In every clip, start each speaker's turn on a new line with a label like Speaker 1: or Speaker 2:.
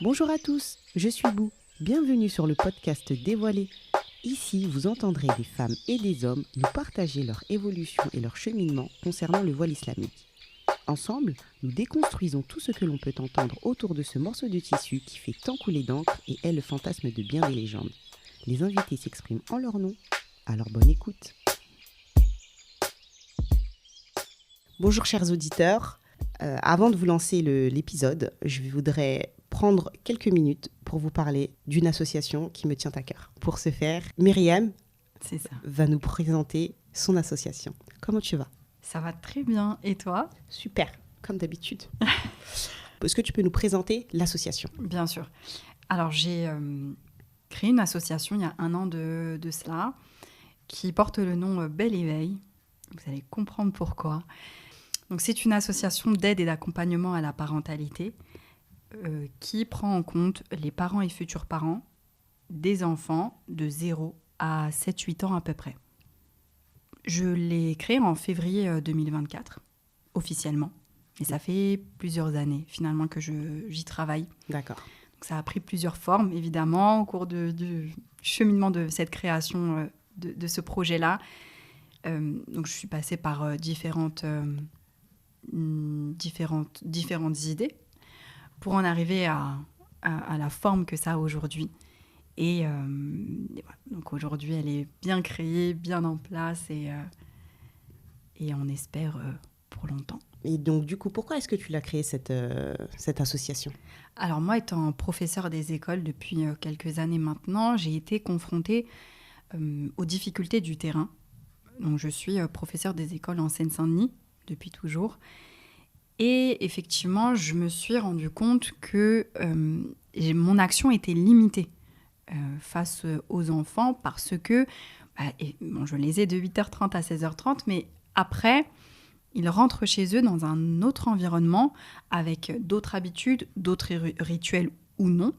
Speaker 1: Bonjour à tous, je suis Bou. Bienvenue sur le podcast Dévoilé. Ici, vous entendrez des femmes et des hommes nous partager leur évolution et leur cheminement concernant le voile islamique. Ensemble, nous déconstruisons tout ce que l'on peut entendre autour de ce morceau de tissu qui fait tant couler d'encre et est le fantasme de bien des légendes. Les invités s'expriment en leur nom, alors bonne écoute. Bonjour chers auditeurs, avant de vous lancer l'épisode, je voudrais prendre quelques minutes pour vous parler d'une association qui me tient à cœur. Pour ce faire, Myriam va nous présenter son association. Comment tu vas ?
Speaker 2: Ça va très bien. Et toi ?
Speaker 1: Super, comme d'habitude. Est-ce que tu peux nous présenter l'association ?
Speaker 2: Bien sûr. Alors, j'ai créé une association il y a 1 an de cela qui porte le nom Bel Éveil. Vous allez comprendre pourquoi. Donc, c'est une association d'aide et d'accompagnement à la parentalité qui prend en compte les parents et futurs parents des enfants de 0 à 7-8 ans à peu près. Je l'ai créée en février 2024, officiellement. Et ça fait plusieurs années, finalement, que j'y travaille.
Speaker 1: D'accord.
Speaker 2: Donc, ça a pris plusieurs formes, évidemment, au cours du cheminement de cette création de ce projet-là. Donc, je suis passée par différentes idées pour en arriver à la forme que ça a aujourd'hui. Et voilà. Donc aujourd'hui, elle est bien créée, bien en place et on espère pour longtemps.
Speaker 1: Et donc du coup, pourquoi est-ce que tu l'as créée cette association ?
Speaker 2: Alors moi, étant professeure des écoles depuis quelques années maintenant, j'ai été confrontée aux difficultés du terrain. Donc je suis professeure des écoles en Seine-Saint-Denis depuis toujours. Et effectivement, je me suis rendu compte que mon action était limitée face aux enfants parce que je les ai de 8h30 à 16h30, mais après, ils rentrent chez eux dans un autre environnement avec d'autres habitudes, d'autres rituels ou non.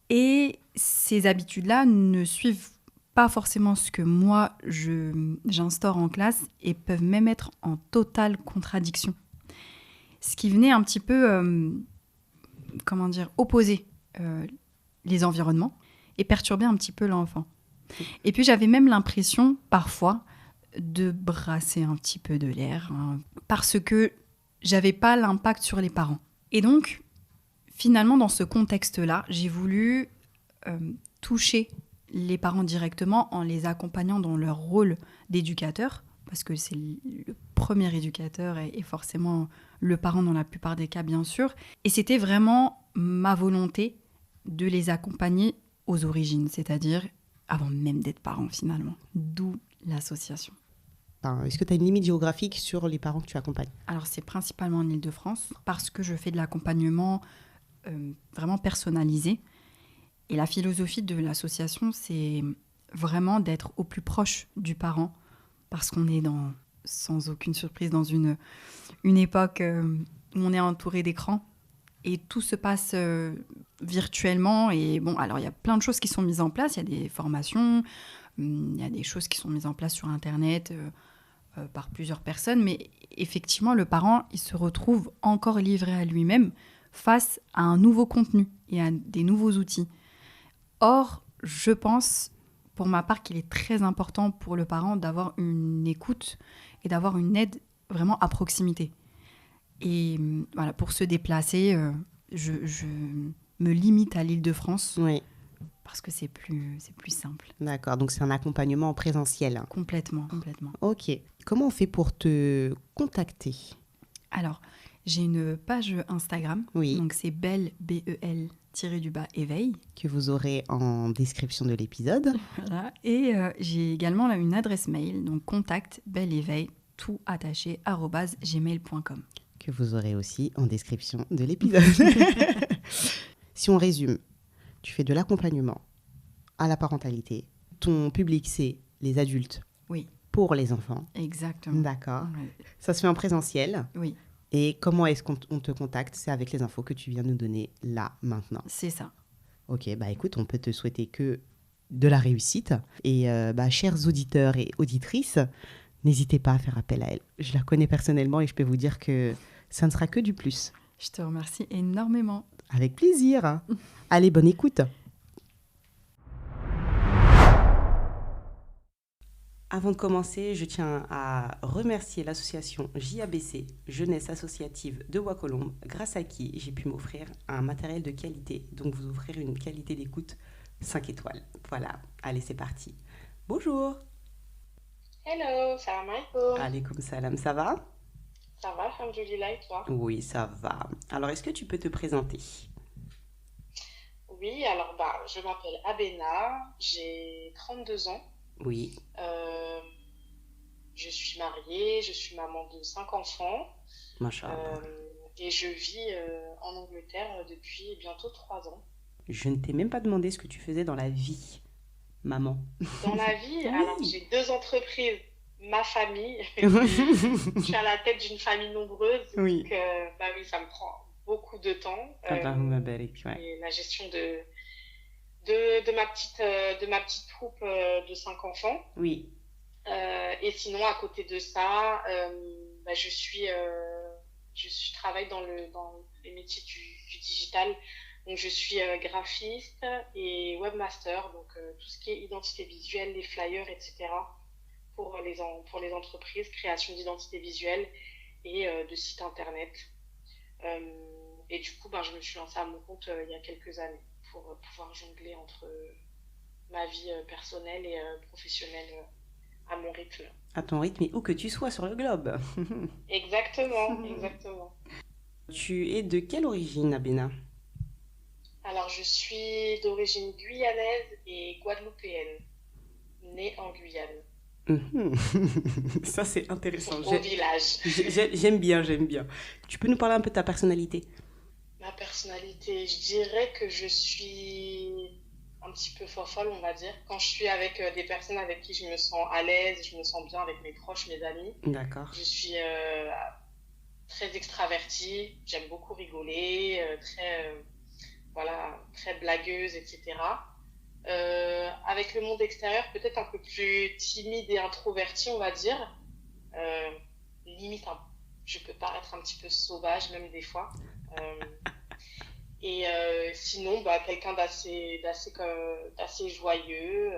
Speaker 2: Et ces habitudes-là ne suivent pas forcément ce que moi j'instaure en classe et peuvent même être en totale contradiction. Ce qui venait un petit peu, opposer les environnements et perturber un petit peu l'enfant. Et puis j'avais même l'impression, parfois, de brasser un petit peu de l'air, parce que j'avais pas l'impact sur les parents. Et donc, finalement, dans ce contexte-là, j'ai voulu toucher les parents directement en les accompagnant dans leur rôle d'éducateur, parce que c'est le premier éducateur et forcément le parent dans la plupart des cas, bien sûr. Et c'était vraiment ma volonté de les accompagner aux origines, c'est-à-dire avant même d'être parents finalement. D'où l'association.
Speaker 1: Est-ce que tu as une limite géographique sur les parents que tu accompagnes ?
Speaker 2: Alors c'est principalement en Île-de-France parce que je fais de l'accompagnement vraiment personnalisé. Et la philosophie de l'association, c'est vraiment d'être au plus proche du parent parce qu'on est sans aucune surprise dans une époque où on est entouré d'écrans. Et tout se passe virtuellement. Et bon, alors il y a plein de choses qui sont mises en place. Il y a des formations, il y a des choses qui sont mises en place sur Internet par plusieurs personnes. Mais effectivement, le parent, il se retrouve encore livré à lui-même face à un nouveau contenu et à des nouveaux outils. Or, je pense, pour ma part, qu'il est très important pour le parent d'avoir une écoute et d'avoir une aide vraiment à proximité. Et voilà, pour se déplacer, je me limite à l'Île-de-France parce que c'est plus simple.
Speaker 1: D'accord, donc c'est un accompagnement en présentiel.
Speaker 2: Complètement.
Speaker 1: Ok. Comment on fait pour te contacter ?
Speaker 2: Alors, j'ai une page Instagram, donc c'est bel, BEL-éveil.
Speaker 1: Que vous aurez en description de l'épisode.
Speaker 2: Voilà. Et j'ai également là, une adresse mail, donc contact beléveil, tout attaché, @gmail.com.
Speaker 1: Que vous aurez aussi en description de l'épisode. Si on résume, tu fais de l'accompagnement à la parentalité. Ton public, c'est les adultes pour les enfants.
Speaker 2: Exactement.
Speaker 1: D'accord. Ouais. Ça se fait en présentiel.
Speaker 2: Oui.
Speaker 1: Et comment est-ce qu'on te contacte ? C'est avec les infos que tu viens de nous donner là, maintenant.
Speaker 2: C'est ça.
Speaker 1: Ok, écoute, on peut te souhaiter que de la réussite. Et chers auditeurs et auditrices, n'hésitez pas à faire appel à elle. Je la connais personnellement et je peux vous dire que ça ne sera que du plus.
Speaker 2: Je te remercie énormément.
Speaker 1: Avec plaisir. Allez, bonne écoute. Avant de commencer, je tiens à remercier l'association JABC, Jeunesse Associative de Bois-Colombes, grâce à qui j'ai pu m'offrir un matériel de qualité, donc vous offrir une qualité d'écoute 5 étoiles. Voilà, allez, c'est parti. Bonjour.
Speaker 3: Hello, salam alaikum.
Speaker 1: Alaikum salam, ça va?
Speaker 3: Ça va, alhamdoulilah, et toi?
Speaker 1: Oui, ça va. Alors, est-ce que tu peux te présenter?
Speaker 3: Oui, alors je m'appelle Abena, j'ai 32 ans,
Speaker 1: Oui,
Speaker 3: euh, je suis mariée, je suis maman de 5 enfants
Speaker 1: mashallah.
Speaker 3: et je vis en Angleterre depuis bientôt 3 ans.
Speaker 1: Je ne t'ai même pas demandé ce que tu faisais dans la vie, maman.
Speaker 3: Dans la vie, alors
Speaker 1: Oui.
Speaker 3: j'ai 2 entreprises, ma famille, je suis à la tête d'une famille nombreuse,
Speaker 1: Oui.
Speaker 3: donc oui, ça me prend beaucoup de temps
Speaker 1: Allahumma barik, ouais.
Speaker 3: et la gestion de ma petite troupe de 5 enfants.
Speaker 1: Oui,
Speaker 3: Et sinon, à côté de ça, je travaille dans les métiers du digital. Donc, je suis graphiste et webmaster, donc tout ce qui est identité visuelle, les flyers, etc. Pour les entreprises, création d'identité visuelle et de sites internet. Et du coup, je me suis lancée à mon compte il y a quelques années pour pouvoir jongler entre ma vie personnelle et professionnelle à mon rythme.
Speaker 1: à ton rythme et où que tu sois sur le globe.
Speaker 3: Exactement, exactement.
Speaker 1: Tu es de quelle origine, Abena?
Speaker 3: Alors, je suis d'origine guyanaise et guadeloupéenne, née en Guyane,
Speaker 1: Ça, c'est intéressant.
Speaker 3: au village.
Speaker 1: J'aime bien, j'aime bien. Tu peux nous parler un peu de ta personnalité?
Speaker 3: Ma personnalité, je dirais que je suis un petit peu fofolle, on va dire. Quand je suis avec des personnes avec qui je me sens à l'aise, je me sens bien avec mes proches, mes amis,
Speaker 1: D'accord.
Speaker 3: je suis très extravertie, j'aime beaucoup rigoler, très blagueuse, etc. Avec le monde extérieur, peut-être un peu plus timide et introvertie, on va dire. Euh, limite, je peux paraître un petit peu sauvage, même des fois. Euh, et sinon, quelqu'un d'assez joyeux.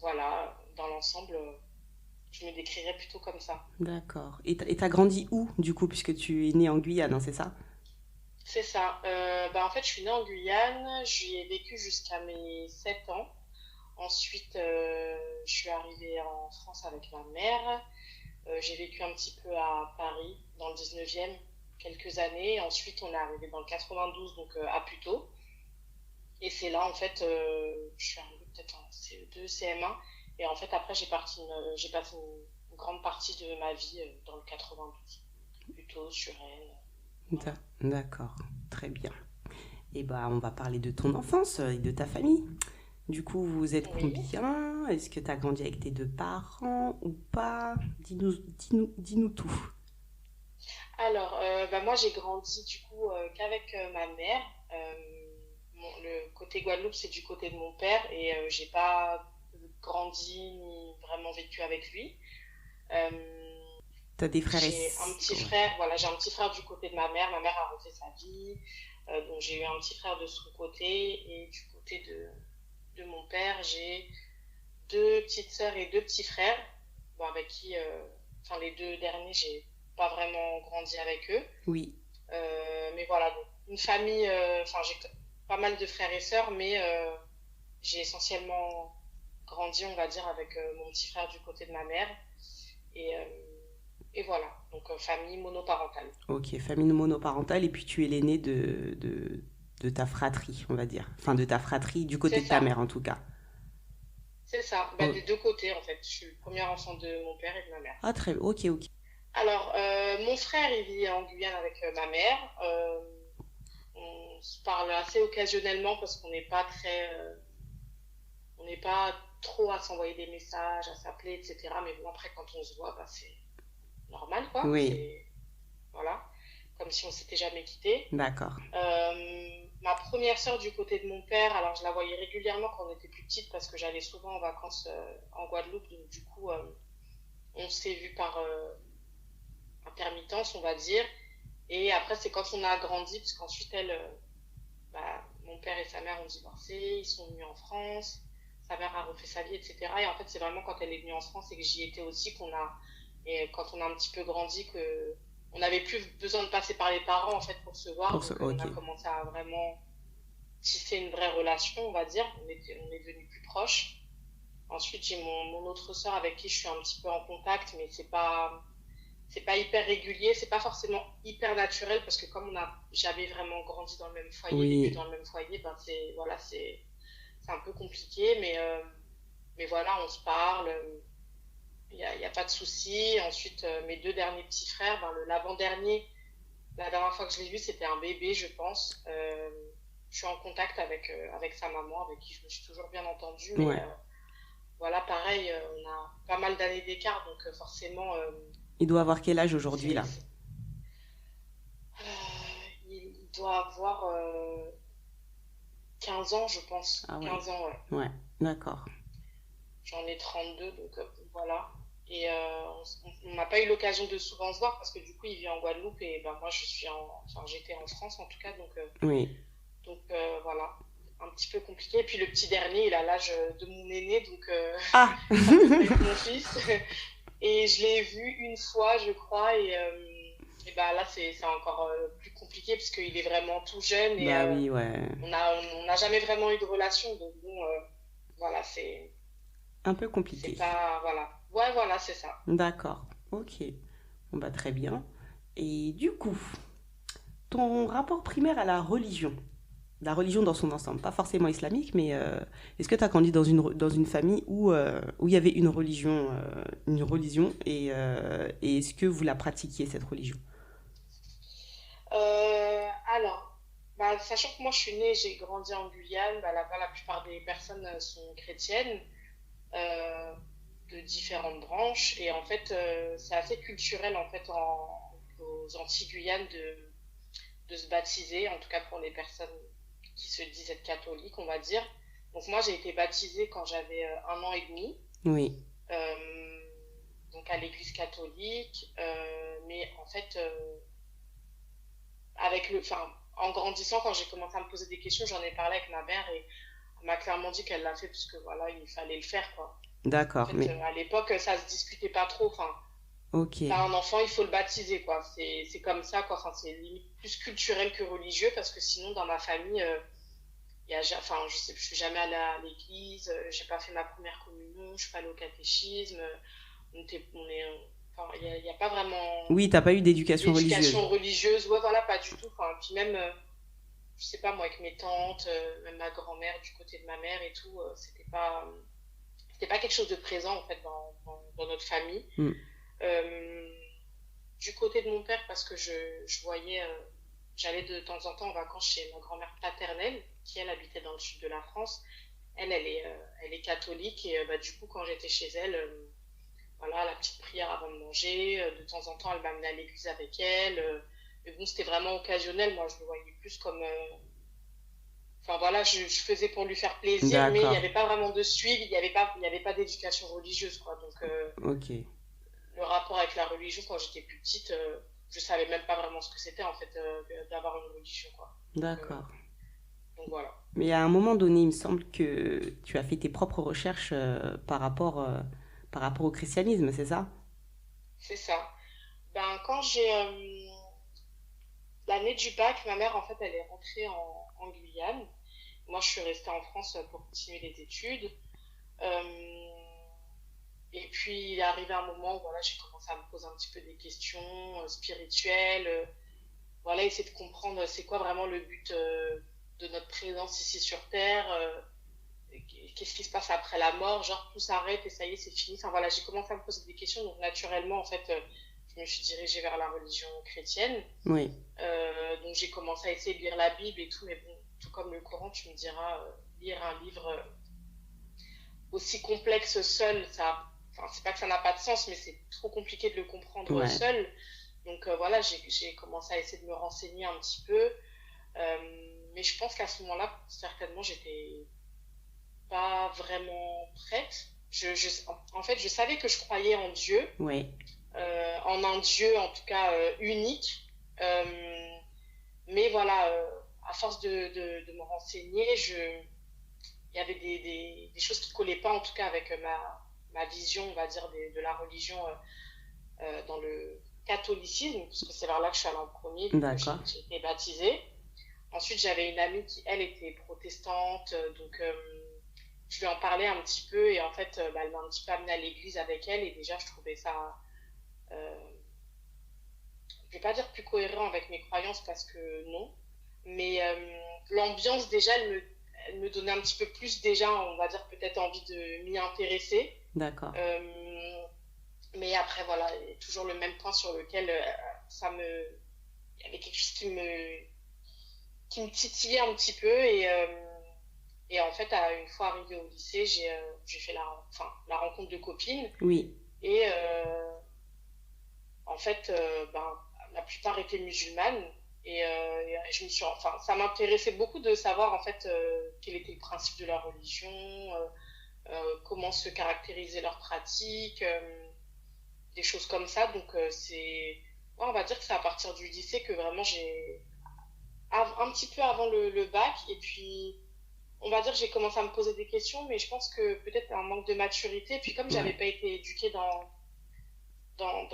Speaker 3: Voilà, dans l'ensemble, je me décrirais plutôt comme ça.
Speaker 1: D'accord. Et t'as grandi où, du coup, puisque tu es née en Guyane, hein, c'est ça?
Speaker 3: C'est ça. En fait, je suis née en Guyane, j'y ai vécu jusqu'à mes 7 ans. Ensuite, je suis arrivée en France avec ma mère. J'ai vécu un petit peu à Paris, dans le 19e, quelques années. Ensuite, on est arrivé dans le 92, donc à Puteaux. Et c'est là, en fait, je suis arrivée peut-être en CE2, CM1. Et en fait, après, j'ai passé une grande partie de ma vie dans le 92. Puteaux, Suresnes, voilà.
Speaker 1: D'accord, très bien. Et on va parler de ton enfance et de ta famille. Du coup, vous êtes
Speaker 3: Oui.
Speaker 1: combien? Est-ce que tu as grandi avec tes deux parents ou pas? Dis-nous tout.
Speaker 3: Alors, moi, j'ai grandi du coup qu'avec ma mère. Le côté Guadeloupe, c'est du côté de mon père et j'ai pas grandi ni vraiment vécu avec lui. Euh,
Speaker 1: T'as des frères et
Speaker 3: j'ai un petit
Speaker 1: ouais.
Speaker 3: frère, voilà, j'ai un petit frère du côté de ma mère. Ma mère a refait sa vie, donc j'ai eu un petit frère de son côté et du côté de mon père, j'ai 2 petites sœurs et 2 petits frères. Bon, avec qui, enfin les 2 derniers, j'ai pas vraiment grandi avec eux.
Speaker 1: Oui,
Speaker 3: Mais voilà, donc une famille, j'ai pas mal de frères et sœurs, mais j'ai essentiellement grandi, on va dire, avec mon petit frère du côté de ma mère. Et, euh, et voilà, donc famille monoparentale.
Speaker 1: ok, famille monoparentale, et puis tu es l'aîné de ta fratrie, on va dire. Enfin, de ta fratrie, du
Speaker 3: C'est
Speaker 1: côté de ta
Speaker 3: ça,
Speaker 1: mère en tout cas.
Speaker 3: c'est ça.
Speaker 1: Oh.
Speaker 3: Des 2 côtés, en fait. Je suis le premier enfant de mon père et de ma mère.
Speaker 1: Ah, très bien, ok.
Speaker 3: Alors, mon frère, il vit en Guyane avec ma mère. On se parle assez occasionnellement parce on n'est pas trop à s'envoyer des messages, à s'appeler, etc. Mais bon, après, quand on se voit, c'est normal, quoi.
Speaker 1: Oui,
Speaker 3: Voilà, comme si on s'était jamais quitté.
Speaker 1: d'accord.
Speaker 3: Ma première sœur du côté de mon père, alors je la voyais régulièrement quand on était plus petite parce que j'allais souvent en vacances en Guadeloupe. Donc, du coup, on s'est vu par intermittence, on va dire. Et après, c'est quand on a grandi, parce qu'ensuite, mon père et sa mère ont divorcé, ils sont venus en France, sa mère a refait sa vie, etc. Et en fait, c'est vraiment quand elle est venue en France et que j'y étais aussi et quand on a un petit peu grandi, on n'avait plus besoin de passer par les parents, en fait, pour se voir. Donc, on
Speaker 1: Ok.
Speaker 3: a commencé à vraiment tisser une vraie relation, on va dire. On est devenus plus proches. Ensuite, j'ai mon autre sœur avec qui je suis un petit peu en contact, mais c'est pas hyper régulier, c'est pas forcément hyper naturel parce que comme j'avais vraiment grandi dans le même foyer, vécu
Speaker 1: Oui.
Speaker 3: dans le même foyer, voilà, c'est un peu compliqué, mais voilà, on se parle, y a pas de souci. Ensuite, mes deux derniers petits frères, l'avant-dernier, la dernière fois que je l'ai vu, c'était un bébé, je pense. Je suis en contact avec sa maman, avec qui je me suis toujours bien entendue, mais
Speaker 1: Ouais.
Speaker 3: voilà, pareil, on a pas mal d'années d'écart, donc forcément,
Speaker 1: Il doit avoir quel âge aujourd'hui,
Speaker 3: c'est,
Speaker 1: là?
Speaker 3: c'est- il doit avoir 15 ans, je pense.
Speaker 1: Ah ouais.
Speaker 3: 15 ans, ouais.
Speaker 1: Ouais, d'accord.
Speaker 3: J'en ai 32, donc voilà. Et on n'a pas eu l'occasion de souvent se voir parce que du coup, il vit en Guadeloupe et moi, enfin, j'étais en France en tout cas,
Speaker 1: Oui.
Speaker 3: voilà, un petit peu compliqué. Et puis le petit dernier, il a l'âge de mon aîné, donc
Speaker 1: Ah!
Speaker 3: à peu près que mon fils. Et je l'ai vu une fois, je crois, et là, c'est encore plus compliqué parce qu'il est vraiment tout jeune et
Speaker 1: Bah oui, ouais.
Speaker 3: on n'a jamais vraiment eu de relation. Donc bon, voilà,
Speaker 1: Un peu
Speaker 3: c'est
Speaker 1: compliqué.
Speaker 3: pas, voilà. Ouais, voilà, c'est ça.
Speaker 1: D'accord. Ok. Bon, bah très bien. Et du coup, ton rapport primaire à la religion dans son ensemble, pas forcément islamique, mais est-ce que tu as grandi dans une famille où il y avait une religion et est-ce que vous la pratiquiez, cette religion?
Speaker 3: Alors, sachant que moi je suis née, j'ai grandi en Guyane, là-bas la plupart des personnes sont chrétiennes. euh, de différentes branches. Et en fait, c'est assez culturel en fait aux Antilles-Guyane de se baptiser, en tout cas pour les personnes qui se disent être catholiques, on va dire. Donc moi, j'ai été baptisée quand j'avais 1 an et demi,
Speaker 1: Oui,
Speaker 3: euh, donc à l'église catholique. Mais en fait, en grandissant, quand j'ai commencé à me poser des questions, j'en ai parlé avec ma mère et elle m'a clairement dit qu'elle l'a fait parce que voilà, il fallait le faire quoi. En
Speaker 1: d'accord,
Speaker 3: fait,
Speaker 1: mais
Speaker 3: à l'époque, ça se discutait pas trop. Enfin,
Speaker 1: ok.
Speaker 3: t'as un enfant, il faut le baptiser, quoi. C'est comme ça, quoi. Enfin, c'est limite plus culturel que religieux parce que sinon, dans ma famille, enfin, je suis jamais allée à l'église, j'ai pas fait ma première communion, je suis pas allée au catéchisme. Enfin, y a pas vraiment
Speaker 1: Oui, t'as pas eu d'éducation religieuse.
Speaker 3: d'éducation religieuse. Ouais, voilà, pas du tout. Enfin, puis même, je sais pas, moi, avec mes tantes, même ma grand-mère du côté de ma mère et tout, c'était pas quelque chose de présent, en fait, dans notre famille.
Speaker 1: Hmm.
Speaker 3: Euh, du côté de mon père, parce que je voyais, j'allais de temps en temps en vacances chez ma grand-mère paternelle, qui elle habitait dans le sud de la France. Elle est catholique et du coup, quand j'étais chez elle, voilà, la petite prière avant de manger, de temps en temps, elle m'amenait à l'église avec elle. Mais bon, c'était vraiment occasionnel. Moi, je le voyais plus comme. Enfin voilà, je faisais pour lui faire plaisir, mais il n'y
Speaker 1: D'accord,
Speaker 3: avait pas vraiment de suivi, il y avait pas d'éducation religieuse, quoi. Donc,
Speaker 1: ok,
Speaker 3: le rapport avec la religion quand j'étais plus petite, je savais même pas vraiment ce que c'était en fait d'avoir une religion quoi.
Speaker 1: d'accord.
Speaker 3: Donc voilà,
Speaker 1: Mais à un moment donné, il me semble que tu as fait tes propres recherches par rapport au christianisme, c'est ça?
Speaker 3: c'est ça. Quand j'ai l'année du bac, ma mère en fait elle est rentrée en Guyane. Moi je suis restée en France pour continuer les études. Euh, et puis il est arrivé un moment où voilà, j'ai commencé à me poser un petit peu des questions spirituelles. Voilà, essayer de comprendre c'est quoi vraiment le but de notre présence ici sur Terre, qu'est-ce qui se passe après la mort, genre tout s'arrête et ça y est, c'est fini. Enfin voilà, j'ai commencé à me poser des questions, donc naturellement, en fait, je me suis dirigée vers la religion chrétienne.
Speaker 1: Oui,
Speaker 3: Donc j'ai commencé à essayer de lire la Bible et tout, mais bon, tout comme le Coran, tu me diras, lire un livre aussi complexe seul, enfin, c'est pas que ça n'a pas de sens, mais c'est trop compliqué de le comprendre
Speaker 1: ouais,
Speaker 3: seul. Donc voilà, j'ai commencé à essayer de me renseigner un petit peu. Mais je pense qu'à ce moment-là, certainement, j'étais pas vraiment prête. En fait, je savais que je croyais en Dieu,
Speaker 1: ouais,
Speaker 3: en un Dieu en tout cas unique, Mais voilà, à force de me renseigner, il y avait des choses qui collaient pas, en tout cas avec ma vision, on va dire, de la religion dans le catholicisme, parce que c'est vers là que je suis allée en premier, vu que
Speaker 1: D'accord.
Speaker 3: j'ai été baptisée. Ensuite, j'avais une amie qui, elle, était protestante, donc je lui en parlais un petit peu, et en fait, bah, elle m'a un petit peu amenée à l'église avec elle, et déjà, je trouvais ça, euh, je vais pas dire plus cohérent avec mes croyances, parce que non, mais l'ambiance, déjà, elle me donnait un petit peu plus, déjà, on va dire, peut-être envie de m'y intéresser.
Speaker 1: D'accord.
Speaker 3: Mais après, voilà, il y a toujours le même point sur lequel il y avait quelque chose qui me titillait un petit peu. Et en fait, une fois arrivée au lycée, j'ai fait la rencontre de copines.
Speaker 1: Oui.
Speaker 3: Et en fait, ben, la plupart étaient musulmanes. Et je me suis, enfin, ça m'intéressait beaucoup de savoir en fait quel était le principe de la religion, comment se caractérisaient leurs pratiques, des choses comme ça. Donc ouais, on va dire que c'est à partir du lycée que vraiment un petit peu avant le bac, et puis on va dire que j'ai commencé à me poser des questions, mais je pense que peut-être un manque de maturité. Et puis comme j'avais
Speaker 1: Ouais.
Speaker 3: pas été éduquée dans, dans,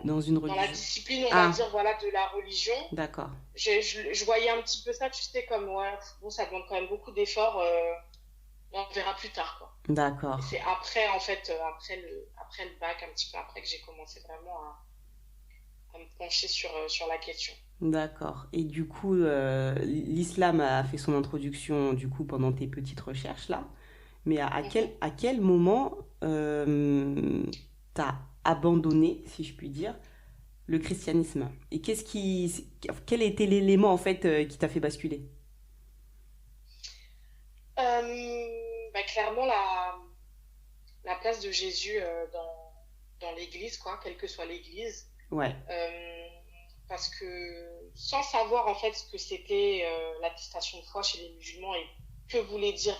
Speaker 1: Dans une
Speaker 3: dans la
Speaker 1: religion.
Speaker 3: discipline, on va
Speaker 1: Ah,
Speaker 3: dire, voilà, de la religion,
Speaker 1: d'accord.
Speaker 3: je voyais un petit peu ça, tu sais, comme, ouais, bon, ça demande quand même beaucoup d'efforts, on verra plus tard, quoi. Et
Speaker 1: D'accord.
Speaker 3: c'est après, en fait, après le bac, un petit peu après, que j'ai commencé vraiment à me pencher sur la question.
Speaker 1: D'accord. Et du coup, l'islam a fait son introduction du coup pendant tes petites recherches là. Mais
Speaker 3: Mhm.
Speaker 1: à quel moment t'as abandonné, si je puis dire, le christianisme? Et quel était l'élément en fait qui t'a fait basculer?
Speaker 3: Bah, clairement, la place de Jésus dans l'église, quoi, quelle que soit l'église.
Speaker 1: Ouais,
Speaker 3: Euh, Parce que sans savoir en fait ce que c'était l'attestation de foi chez les musulmans et que voulait dire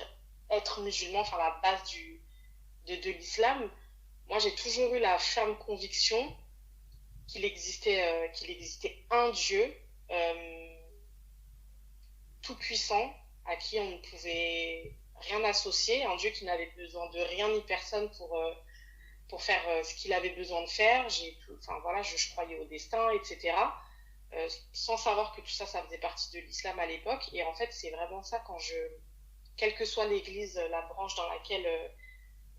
Speaker 3: être musulman, enfin la base de l'islam, moi j'ai toujours eu la ferme conviction qu'il existait un Dieu euh, tout puissant à qui on ne pouvait rien associer, un Dieu qui n'avait besoin de rien ni personne pour faire ce qu'il avait besoin de faire. Enfin voilà, je croyais au destin, etc. Sans savoir que tout ça, ça faisait partie de l'islam à l'époque. Et en fait, c'est vraiment ça quelle que soit l'église, la branche dans laquelle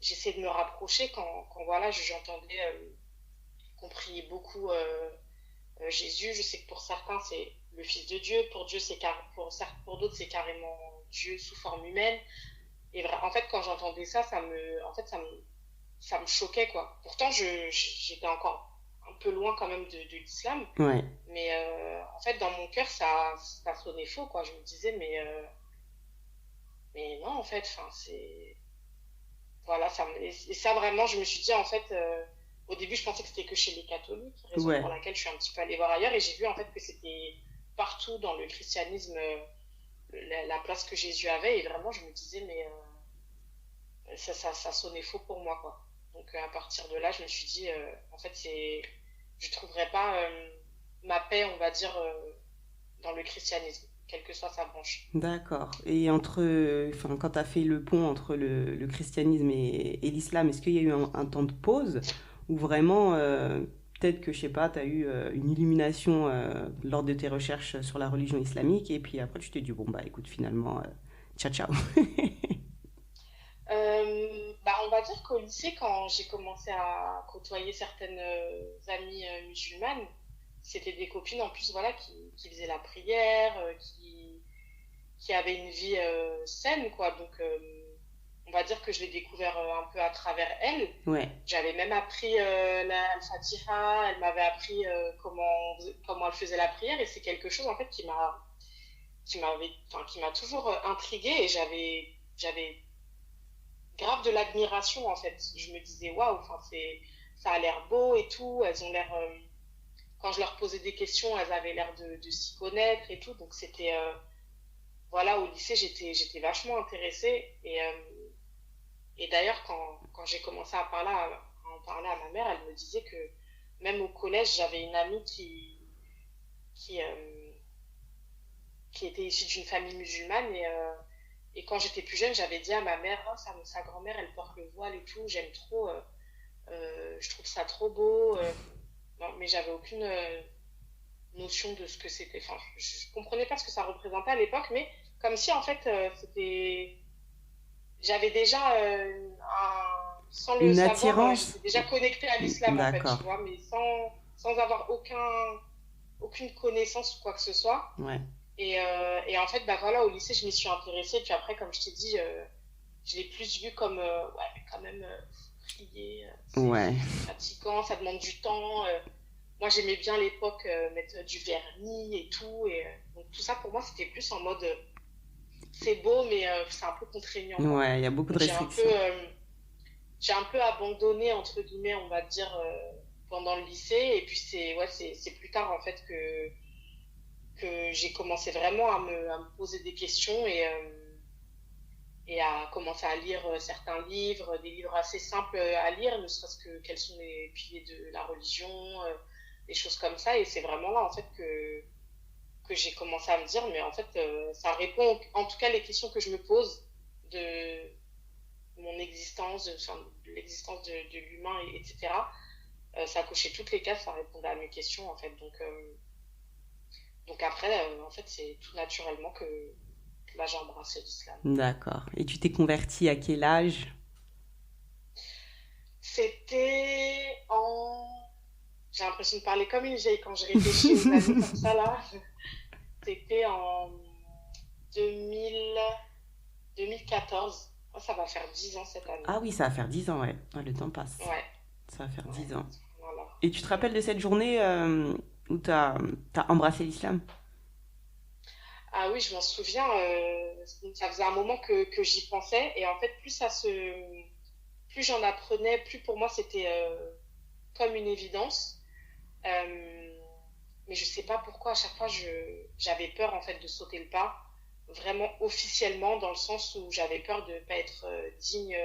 Speaker 3: j'essaie de me rapprocher, quand voilà, j'entendais qu'on priait beaucoup Jésus. Je sais que pour certains, c'est le Fils de Dieu. Pour Dieu, pour d'autres, c'est carrément Dieu sous forme humaine. Et en fait, quand j'entendais ça, en fait, ça me choquait, quoi. Pourtant, j'étais encore un peu loin quand même de l'islam.
Speaker 1: ouais,
Speaker 3: Mais en fait, dans mon cœur, ça sonnait faux, quoi. Je me disais, mais non, en fait, enfin, c'est. Voilà, et ça vraiment, je me suis dit, en fait, au début, je pensais que c'était que chez les catholiques, raison
Speaker 1: ouais.
Speaker 3: pour laquelle je suis un petit peu allée voir ailleurs, et j'ai vu, en fait, que c'était partout dans le christianisme, la place que Jésus avait, et vraiment, je me disais, mais ça sonnait faux pour moi, quoi. Donc, à partir de là, je me suis dit, en fait, je trouverais pas ma paix, on va dire, dans le christianisme, quelle que soit sa branche.
Speaker 1: D'accord. Et enfin, quand tu as fait le pont entre le christianisme et l'islam, est-ce qu'il y a eu un temps de pause ou vraiment, peut-être que, je sais pas, tu as eu une illumination lors de tes recherches sur la religion islamique et puis après tu t'es dit, bon, bah écoute, finalement, ciao, ciao.
Speaker 3: Bah, on va dire qu'au lycée, quand j'ai commencé à côtoyer certaines amies musulmanes, c'était des copines en plus voilà, qui faisaient la prière, qui avaient une vie saine, quoi. Donc, on va dire que je l'ai découvert un peu à travers elles.
Speaker 1: Ouais,
Speaker 3: J'avais même appris la Al-Fatiha, elle m'avait appris comment elle faisait la prière, et c'est quelque chose en fait qui m'a toujours intriguée, et j'avais grave de l'admiration en fait. Je me disais waouh, enfin ça a l'air beau et tout. Elles ont l'air, quand je leur posais des questions, elles avaient l'air de s'y connaître et tout. Donc c'était, voilà, au lycée j'étais vachement intéressée. Et d'ailleurs quand j'ai commencé à en parler à ma mère, elle me disait que même au collège j'avais une amie qui qui était issue d'une famille musulmane. Et quand j'étais plus jeune, j'avais dit à ma mère, oh, sa grand-mère, elle porte le voile et tout, j'aime trop, je trouve ça trop beau. Non, mais j'avais aucune notion de ce que c'était. Enfin, je comprenais pas ce que ça représentait à l'époque, mais comme si en fait, c'était. J'avais déjà sans le
Speaker 1: Une
Speaker 3: savoir,
Speaker 1: attirance.
Speaker 3: j'étais déjà connectée à l'islam en fait,
Speaker 1: D'accord.
Speaker 3: tu vois, mais sans avoir aucune connaissance ou quoi que ce soit.
Speaker 1: Ouais.
Speaker 3: Et en fait, bah voilà, au lycée, je m'y suis intéressée. Puis après, comme je t'ai dit, je l'ai plus vu comme, ouais, mais quand même, prier,
Speaker 1: Ouais.
Speaker 3: c'est fatigant, ça demande du temps. Moi, j'aimais bien à l'époque mettre du vernis et tout. Donc tout ça, pour moi, c'était plus en mode, c'est beau, mais c'est un peu contraignant, quoi.
Speaker 1: Ouais, il y a beaucoup de
Speaker 3: Donc
Speaker 1: restrictions.
Speaker 3: j'ai un peu abandonné, entre guillemets, on va dire, pendant le lycée. Et puis c'est plus tard, en fait, que j'ai commencé vraiment à me poser des questions et à commencer à lire certains livres, des livres assez simples à lire, ne serait-ce que quels sont les piliers de la religion, des choses comme ça. Et c'est vraiment là, en fait, que j'ai commencé à me dire, mais en fait, ça répond, en tout cas, les questions que je me pose de mon existence, enfin, de l'existence de l'humain, etc. Ça cochait toutes les cases, ça répondait à mes questions, en fait. Donc après, en fait, c'est tout naturellement que là, j'ai embrassé l'islam.
Speaker 1: D'accord. Et tu t'es convertie à quel âge?
Speaker 3: C'était en... J'ai l'impression de parler comme une vieille quand je réfléchis aux années comme ça, là. C'était en 2000... 2014. Oh, ça va faire 10 ans cette année.
Speaker 1: Ah oui, ça va faire 10 ans, ouais. Ah, le temps passe.
Speaker 3: Ouais,
Speaker 1: Ça va faire
Speaker 3: ouais,
Speaker 1: 10 ans.
Speaker 3: voilà.
Speaker 1: Et tu te rappelles de cette journée où t'as embrassé l'islam?
Speaker 3: Ah oui, je m'en souviens. Ça faisait un moment que j'y pensais. Et en fait, plus j'en apprenais, plus pour moi c'était comme une évidence. Euh, mais je sais pas pourquoi à chaque fois j'avais peur en fait de sauter le pas, vraiment officiellement dans le sens où j'avais peur de pas être digne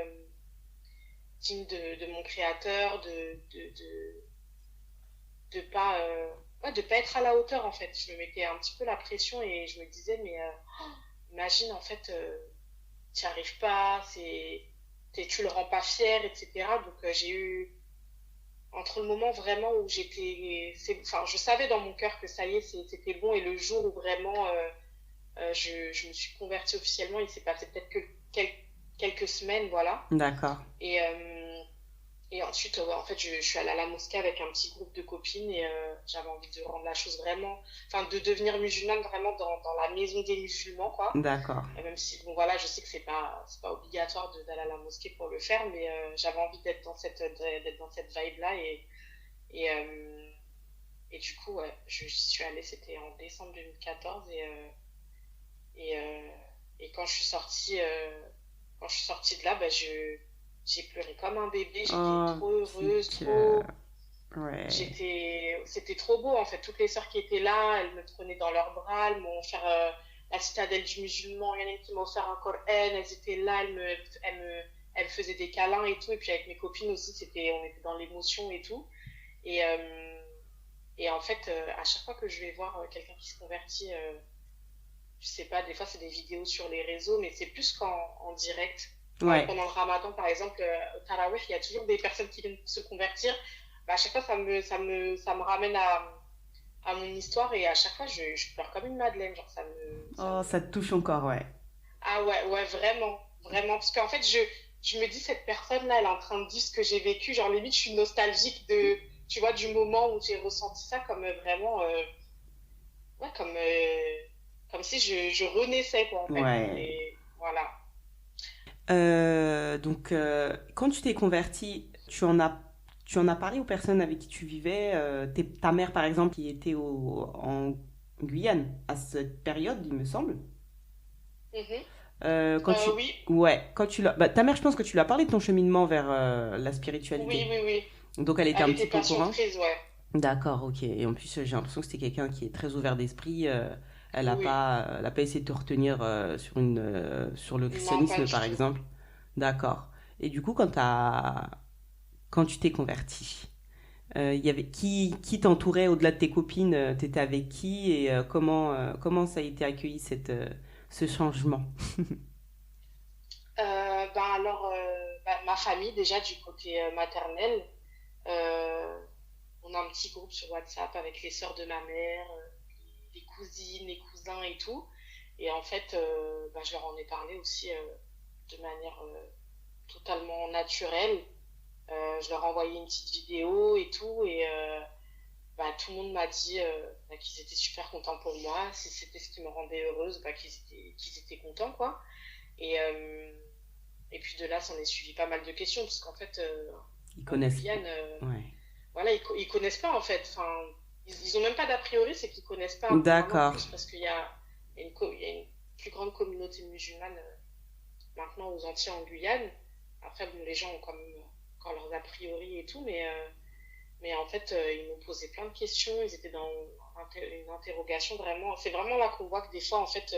Speaker 3: de mon créateur, de pas ouais, de pas être à la hauteur en fait. Je me mettais un petit peu la pression et je me disais mais imagine en fait t'y arrives pas, tu le rends pas fier, etc. Donc j'ai eu entre le moment vraiment où enfin, je savais dans mon cœur que ça y est, c'était bon, et le jour où vraiment je me suis convertie officiellement, il s'est passé peut-être que quelques semaines, voilà.
Speaker 1: D'accord.
Speaker 3: Et, euh, et ensuite, ouais, en fait, je suis allée à la mosquée avec un petit groupe de copines et j'avais envie de rendre la chose vraiment, enfin, de devenir musulmane vraiment dans la maison des musulmans, quoi.
Speaker 1: D'accord.
Speaker 3: Et même si, bon, voilà, je sais que c'est pas obligatoire d'aller à la mosquée pour le faire, mais j'avais envie d'être dans cette vibe-là et, euh, et du coup, ouais, je suis allée, c'était en décembre 2014 et, euh, et quand je suis sortie de là, bah, j'ai pleuré comme un bébé, j'étais
Speaker 1: Oh,
Speaker 3: trop
Speaker 1: petit
Speaker 3: heureuse,
Speaker 1: cœur. Ouais.
Speaker 3: c'était trop beau en fait. Toutes les sœurs qui étaient là, elles me prenaient dans leurs bras, elles m'ont offert la citadelle du musulman, il y en a une qui m'a offert un Coran, elles étaient là, elles me faisaient des câlins et tout. Et puis avec mes copines aussi, on était dans l'émotion et tout. Et, euh, et en fait, à chaque fois que je vais voir quelqu'un qui se convertit, je sais pas, des fois c'est des vidéos sur les réseaux, mais c'est plus qu'en direct.
Speaker 1: Ouais.
Speaker 3: Pendant le ramadan, par exemple, au Tarawih, il y a toujours des personnes qui viennent se convertir. Bah, à chaque fois, ça me ramène à mon histoire et à chaque fois, je pleure comme une madeleine. Genre,
Speaker 1: Oh, ça te touche encore, ouais.
Speaker 3: Ah ouais, ouais, vraiment, vraiment. Parce qu'en fait, je me dis, cette personne-là, elle est en train de dire ce que j'ai vécu. Genre, limite, je suis nostalgique tu vois, du moment où j'ai ressenti ça comme vraiment, ouais, comme si je renaissais, quoi, en fait.
Speaker 1: Ouais.
Speaker 3: Et voilà.
Speaker 1: Donc, quand tu t'es converti, tu en as parlé aux personnes avec qui tu vivais, ta mère par exemple qui était en Guyane à cette période, il me semble.
Speaker 3: Mhm.
Speaker 1: Quand tu,
Speaker 3: Oui,
Speaker 1: ouais, ta mère, je pense que tu lui as parlé de ton cheminement vers la spiritualité.
Speaker 3: oui, oui, oui.
Speaker 1: Donc elle était
Speaker 3: Elle
Speaker 1: un petit
Speaker 3: était
Speaker 1: peu au
Speaker 3: pas
Speaker 1: courant.
Speaker 3: surprise, ouais.
Speaker 1: D'accord, ok. Et en plus, j'ai l'impression que c'était quelqu'un qui est très ouvert d'esprit.
Speaker 3: Oui,
Speaker 1: Elle a pas essayé de te retenir sur le
Speaker 3: non, pas
Speaker 1: christianisme,
Speaker 3: du
Speaker 1: par
Speaker 3: tout.
Speaker 1: exemple. D'accord. Et du coup, quand tu t'es converti, Il y avait qui t'entourait au-delà de tes copines? T'étais avec qui et comment ça a été accueilli ce changement?
Speaker 3: Ma famille, déjà du côté maternel, euh, on a un petit groupe sur WhatsApp avec les sœurs de ma mère, les cousines, les cousins et tout. Et en fait, je leur en ai parlé aussi de manière totalement naturelle. Je leur ai envoyé une petite vidéo et tout. Et tout le monde m'a dit qu'ils étaient super contents pour moi. Si c'était ce qui me rendait heureuse, qu'ils étaient contents, quoi. Et, euh, et puis de là, s'en est suivi pas mal de questions, parce qu'en fait,
Speaker 1: Ils
Speaker 3: en
Speaker 1: connaissent.
Speaker 3: Guyane,
Speaker 1: Ouais.
Speaker 3: voilà, ils connaissent pas en fait. Enfin, ils ont même pas d'a priori, c'est qu'ils connaissent pas vraiment
Speaker 1: D'accord.
Speaker 3: plus, parce il y a une plus grande communauté musulmane maintenant aux Antilles en Guyane. Après, bon, les gens ont quand même encore leurs a priori et tout, mais en fait, ils m'ont posé plein de questions. Ils étaient dans une interrogation vraiment. C'est vraiment là qu'on voit que des fois, en fait,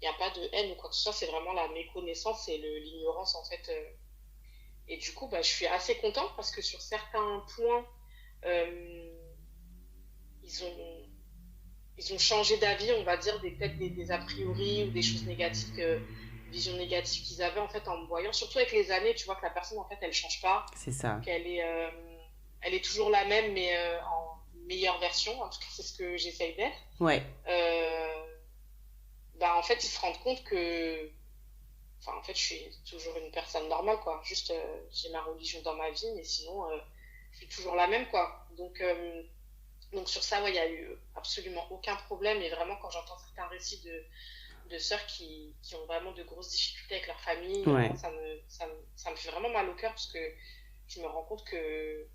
Speaker 3: il n'y a pas de haine ou quoi que ce soit. C'est vraiment la méconnaissance et l'ignorance, en fait. Et du coup, je suis assez contente parce que sur certains points, euh, ils ont, ils ont changé d'avis, on va dire, peut-être des a priori ou des choses négatives, visions négatives qu'ils avaient en fait en me voyant. Surtout avec les années, tu vois que la personne, en fait, elle change pas,
Speaker 1: C'est ça.
Speaker 3: elle est toujours la même, mais en meilleure version. En tout cas, c'est ce que j'essaye d'être.
Speaker 1: Ouais.
Speaker 3: Euh, En fait, ils se rendent compte que, enfin, en fait, je suis toujours une personne normale, quoi. Juste, j'ai ma religion dans ma vie, mais sinon, je suis toujours la même, quoi. Donc sur ça, ouais, il y a eu absolument aucun problème. Et vraiment, quand j'entends certains récits de sœurs qui ont vraiment de grosses difficultés avec leur famille,
Speaker 1: Ouais.
Speaker 3: vraiment, ça me fait vraiment mal au cœur parce que je me rends compte que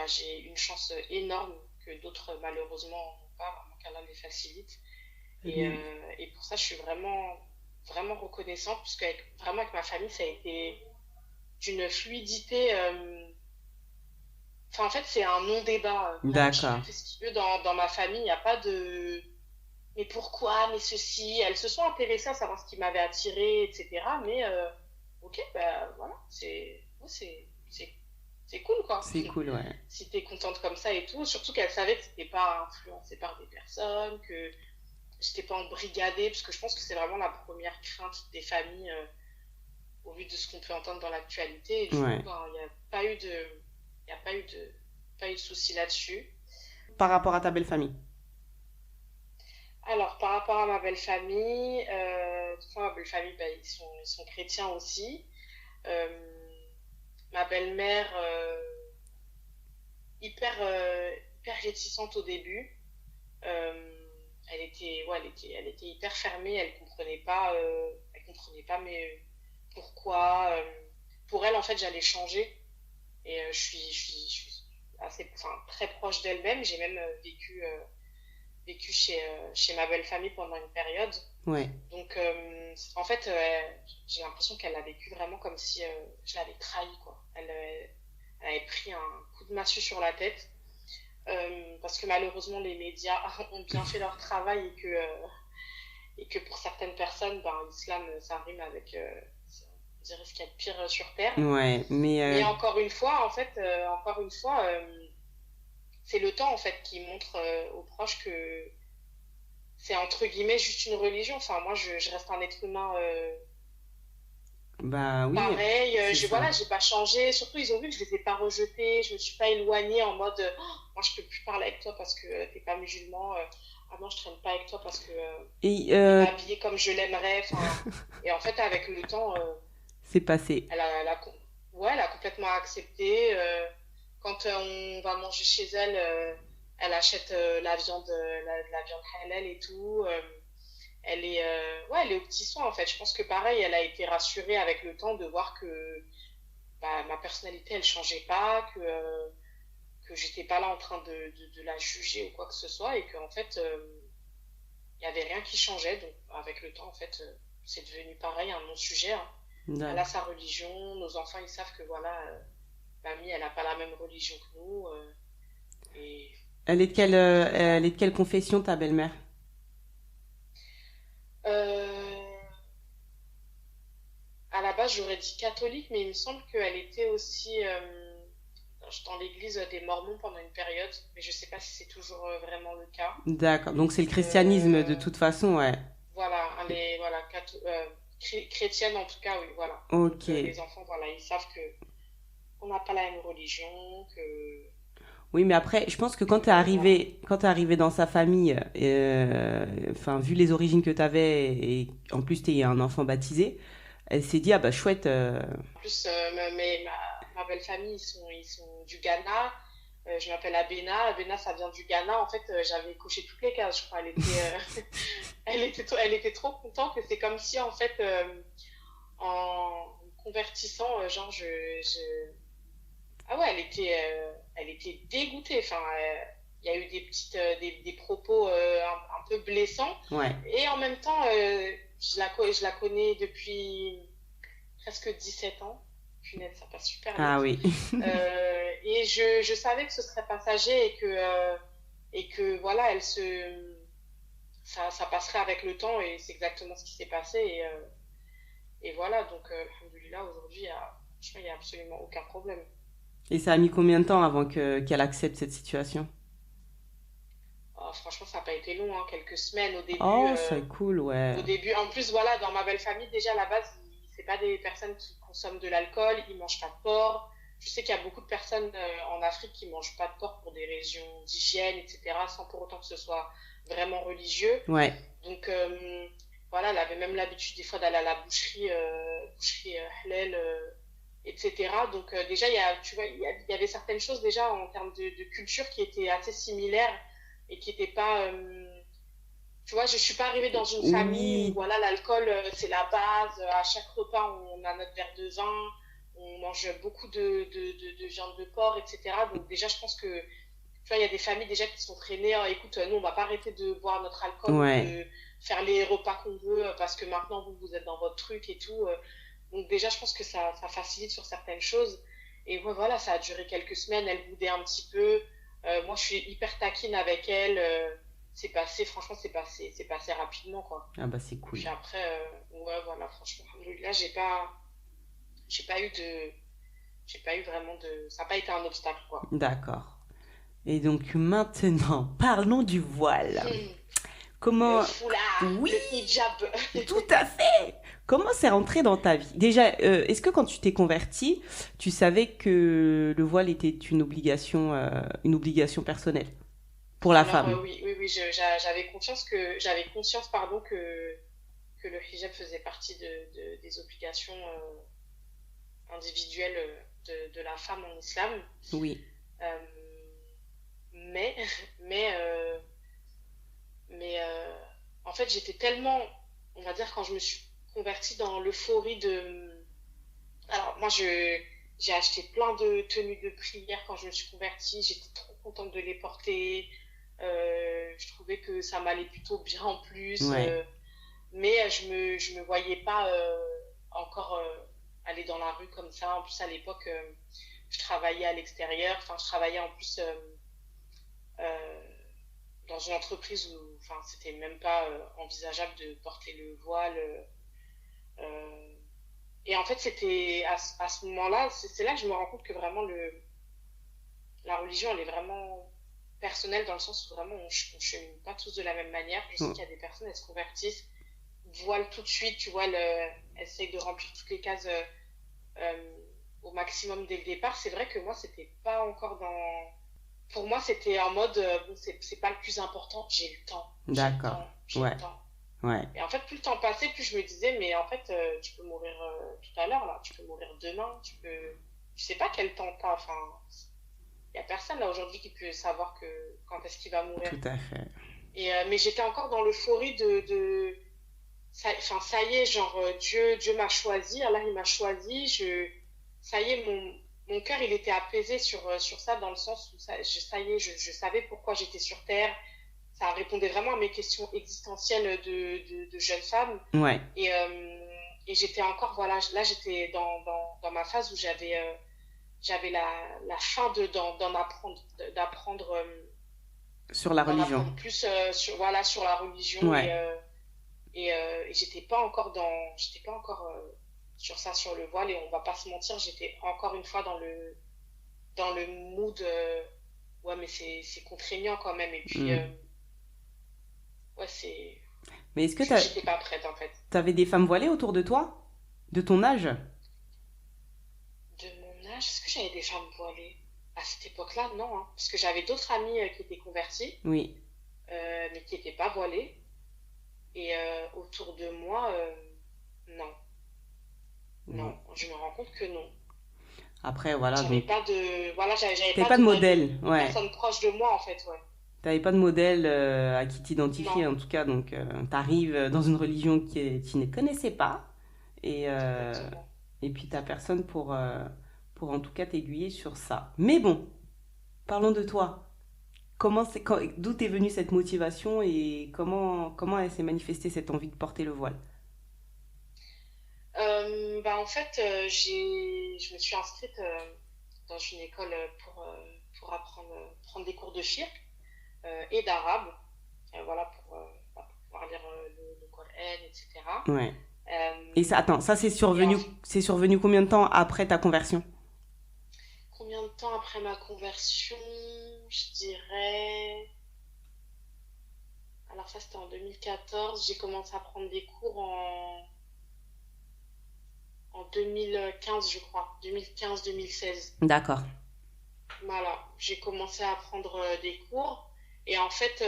Speaker 3: j'ai une chance énorme que d'autres, malheureusement, n'ont pas, vraiment qu'Allah les facilite. Et pour ça, je suis vraiment, vraiment reconnaissante parce vraiment avec ma famille, ça a été d'une fluidité. Enfin, en fait, c'est un non-débat. Vraiment, chacun
Speaker 1: D'accord.
Speaker 3: fait ce qu'il veut dans ma famille. Il n'y a pas de mais pourquoi, mais ceci. Elles se sont intéressées à savoir ce qui m'avait attiré, etc. Mais ok, voilà, ouais, c'est cool, quoi.
Speaker 1: C'est cool, ouais.
Speaker 3: Si t'es contente comme ça et tout. Surtout qu'elles savaient que c'était pas influencé par des personnes, que j'étais pas embrigadée, parce que je pense que c'est vraiment la première crainte des familles au vu de ce qu'on peut entendre dans l'actualité. Et du
Speaker 1: Ouais.
Speaker 3: coup, il n'y a pas eu de, il y a pas eu de souci là-dessus.
Speaker 1: Par rapport à ta belle famille.
Speaker 3: Alors, par rapport à ma belle famille, toutefois, ma belle famille, ils sont chrétiens aussi. Euh, Ma belle-mère, hyper réticente au début. Elle était hyper fermée, elle comprenait pas mais pourquoi. Pour elle, en fait, j'allais changer. Et je suis assez, enfin, très proche d'elle-même. J'ai même vécu chez ma belle famille pendant une période.
Speaker 1: Ouais.
Speaker 3: Donc, en fait, j'ai l'impression qu'elle l'a vécu vraiment comme si je l'avais trahi, quoi. Elle avait pris un coup de massue sur la tête. Parce que malheureusement, les médias ont bien fait leur travail et que pour certaines personnes, l'islam, ça rime avec, on dirait, ce qu'il y a de pire sur Terre.
Speaker 1: Ouais,
Speaker 3: Mais encore une fois, en fait, c'est le temps, en fait, qui montre aux proches que c'est entre guillemets juste une religion. Enfin, moi, je reste un être humain
Speaker 1: bah oui,
Speaker 3: pareil.
Speaker 1: c'est ça.
Speaker 3: Voilà, j'ai pas changé. Surtout, ils ont vu que je les ai pas rejetés. Je me suis pas éloignée en mode, oh, moi, je peux plus parler avec toi parce que t'es pas musulman. Ah non, je traîne pas avec toi parce que
Speaker 1: Et
Speaker 3: t'es pas habillé comme je l'aimerais. Enfin, et en fait, avec le temps,
Speaker 1: c'est passé.
Speaker 3: ouais, elle a complètement accepté. Quand on va manger chez elle, elle achète la viande halal et tout. Elle est aux petits soins en fait. Je pense que pareil, elle a été rassurée avec le temps de voir que ma personnalité elle changeait pas, que j'étais pas là en train de la juger ou quoi que ce soit et qu'en fait il y avait rien qui changeait. Donc avec le temps en fait c'est devenu pareil un non-sujet, hein. Elle a
Speaker 1: D'accord.
Speaker 3: sa religion, nos enfants ils savent que voilà, mamie elle a pas la même religion que nous et
Speaker 1: Elle est de quelle confession, ta belle-mère?
Speaker 3: euh, à la base j'aurais dit catholique mais il me semble qu'elle était aussi dans l'église des Mormons pendant une période, mais je sais pas si c'est toujours vraiment le cas.
Speaker 1: D'accord. Donc c'est le christianisme de toute façon, ouais.
Speaker 3: Voilà, voilà, chrétienne en tout cas, oui, voilà.
Speaker 1: Ok.
Speaker 3: Donc, les enfants, voilà, ils savent que on n'a pas la même religion, que
Speaker 1: Oui, mais après, je pense que
Speaker 3: voilà.
Speaker 1: quand t'es arrivé dans sa famille, enfin, vu les origines que t'avais, et en plus t'es un enfant baptisé, elle s'est dit, ah bah chouette,
Speaker 3: En plus, ma belle famille, ils sont du Ghana. Je m'appelle Abena. Abena, ça vient du Ghana. En fait, j'avais coché toutes les cases, je crois. Elle était trop contente. Et c'est comme si, en fait, en me convertissant, genre, ah ouais, elle était dégoûtée. Enfin, il y a eu des des propos un peu blessants.
Speaker 1: ouais.
Speaker 3: Et en même temps, je la connais depuis presque 17 ans. Punaise, ça passe super
Speaker 1: Ah
Speaker 3: vite.
Speaker 1: oui.
Speaker 3: Et je savais que ce serait passager et que voilà, ça passerait avec le temps et c'est exactement ce qui s'est passé. Et voilà, donc, alhamdoulilah, aujourd'hui, franchement, il n'y a absolument aucun problème.
Speaker 1: Et ça a mis combien de temps avant qu'elle accepte cette situation?
Speaker 3: Oh, franchement, ça n'a pas été long, hein, quelques semaines au début.
Speaker 1: Oh, c'est cool, ouais.
Speaker 3: Au début, en plus, voilà, dans ma belle famille, déjà à la base, c'est pas des personnes qui consomment de l'alcool, ils mangent pas de porc. Je sais qu'il y a beaucoup de personnes en Afrique qui mangent pas de porc pour des raisons d'hygiène, etc., sans pour autant que ce soit vraiment religieux.
Speaker 1: Ouais,
Speaker 3: Donc, voilà, elle avait même l'habitude des fois d'aller à la boucherie halal, etc. Donc, déjà, tu vois, il y avait certaines choses déjà en termes de culture qui étaient assez similaires et qui n'étaient pas. Tu vois, je suis pas arrivée dans une famille où
Speaker 1: oui,
Speaker 3: voilà, l'alcool, c'est la base. À chaque repas, on a notre verre de vin, on mange beaucoup de viande de porc, etc. Donc déjà, je pense que, tu vois, il y a des familles déjà qui sont traînées. Ah, écoute, nous, on va pas arrêter de boire notre alcool ou
Speaker 1: ouais.
Speaker 3: de faire les repas qu'on veut parce que maintenant, vous êtes dans votre truc et tout. Donc déjà, je pense que ça facilite sur certaines choses. Et ouais, voilà, ça a duré quelques semaines. Elle boudait un petit peu. Moi, je suis hyper taquine avec elle. Franchement, c'est passé rapidement, quoi.
Speaker 1: Ah bah c'est cool.
Speaker 3: Puis après, ouais, voilà, franchement, là, j'ai pas eu de, j'ai pas eu vraiment de, ça n'a pas été un obstacle, quoi.
Speaker 1: D'accord. Et donc maintenant, parlons du voile.
Speaker 3: Le
Speaker 1: Comment...
Speaker 3: foulard,
Speaker 1: Oui,
Speaker 3: le hijab.
Speaker 1: tout à fait. Comment c'est rentré dans ta vie? Déjà, est-ce que quand tu t'es convertie, tu savais que le voile était une obligation personnelle pour la
Speaker 3: Alors,
Speaker 1: femme?
Speaker 3: oui, oui, oui, j'avais conscience, pardon, que le hijab faisait partie des obligations individuelles de la femme en islam.
Speaker 1: Oui.
Speaker 3: Euh, mais, mais, euh, mais en fait, j'étais tellement, on va dire, quand je me suis convertie dans l'euphorie de... Alors, moi, j'ai acheté plein de tenues de prière quand je me suis convertie. J'étais trop contente de les porter. Je trouvais que ça m'allait plutôt bien en plus.
Speaker 1: Ouais.
Speaker 3: Mais je me voyais pas encore aller dans la rue comme ça. En plus, à l'époque, je travaillais à l'extérieur. Enfin, je travaillais en plus euh, dans une entreprise où enfin, c'était même pas envisageable de porter le voile. Euh, et en fait, c'était à ce moment-là, c'est là que je me rends compte que vraiment la religion, elle est vraiment personnelle dans le sens où vraiment on chemine pas tous de la même manière. Je sais qu'il y a des personnes, elles se convertissent, voilent tout de suite, tu vois, elles essayent de remplir toutes les cases euh, au maximum dès le départ. C'est vrai que moi, c'était pas encore dans. Pour moi, c'était en mode, bon, c'est pas le plus important, j'ai le temps, j'ai le
Speaker 1: D'accord.
Speaker 3: temps, j'ai le
Speaker 1: Ouais.
Speaker 3: temps.
Speaker 1: Ouais.
Speaker 3: Et en fait, plus le temps passait, plus je me disais, mais en fait, tu peux mourir tout à l'heure, là, tu peux mourir demain, tu sais pas quel temps t'as, enfin, il y a personne là aujourd'hui qui peut savoir quand est-ce qu'il va mourir.
Speaker 1: Tout à fait.
Speaker 3: Mais j'étais encore dans l'euphorie enfin, ça y est, genre, Dieu m'a choisi, Allah, il m'a choisi, ça y est, mon cœur, il était apaisé sur ça, dans le sens où ça y est, je savais pourquoi j'étais sur Terre. Ça répondait vraiment à mes questions existentielles de jeune femme.
Speaker 1: Ouais.
Speaker 3: Et j'étais encore, voilà, là, j'étais dans ma phase où j'avais la faim
Speaker 1: Sur la
Speaker 3: d'en
Speaker 1: religion.
Speaker 3: apprendre plus voilà, sur la religion
Speaker 1: Ouais.
Speaker 3: et j'étais pas encore sur ça, sur le voile, et on va pas se mentir, j'étais encore une fois dans le mood. Ouais, mais c'est contraignant quand même. Et puis, ouais, c'est.
Speaker 1: Mais est-ce que
Speaker 3: J'étais pas prête en fait.
Speaker 1: t'avais des femmes voilées autour de toi? De ton âge?
Speaker 3: De mon âge, est-ce que j'avais des femmes voilées? À cette époque-là, non, hein. Parce que j'avais d'autres amies qui étaient converties,
Speaker 1: Oui.
Speaker 3: mais qui n'étaient pas voilées. Et autour de moi, non.
Speaker 1: Non.
Speaker 3: Non, je me rends compte que non.
Speaker 1: Après, voilà,
Speaker 3: J'avais
Speaker 1: donc
Speaker 3: pas de. Voilà, j'avais
Speaker 1: t'avais
Speaker 3: pas
Speaker 1: pas de
Speaker 3: de
Speaker 1: modèle, ouais.
Speaker 3: personne proche de moi en fait, ouais.
Speaker 1: T'avais pas de modèle à qui
Speaker 3: Non,
Speaker 1: t'identifier en tout cas, donc t'arrives dans une religion tu ne connaissais pas et,
Speaker 3: exactement.
Speaker 1: et puis t'as personne pour en tout cas t'aiguiller sur ça. Mais bon, parlons de toi. D'où t'es venue cette motivation et comment elle s'est manifestée cette envie de porter le voile?
Speaker 3: Bah, en fait, je me suis inscrite dans une école pour apprendre, prendre des cours de fiqh et d'arabe, voilà, pour pouvoir lire le Coran, etc.
Speaker 1: Ouais. Et
Speaker 3: Euh,
Speaker 1: ça, attends, ça
Speaker 3: et en,
Speaker 1: c'est survenu combien de temps après ta conversion?
Speaker 3: combien de temps après ma conversion? Je dirais. Alors, ça, c'était en 2014. J'ai commencé à prendre des cours en 2015, je crois. 2015-2016.
Speaker 1: D'accord.
Speaker 3: Voilà, j'ai commencé à prendre des cours. Et en fait,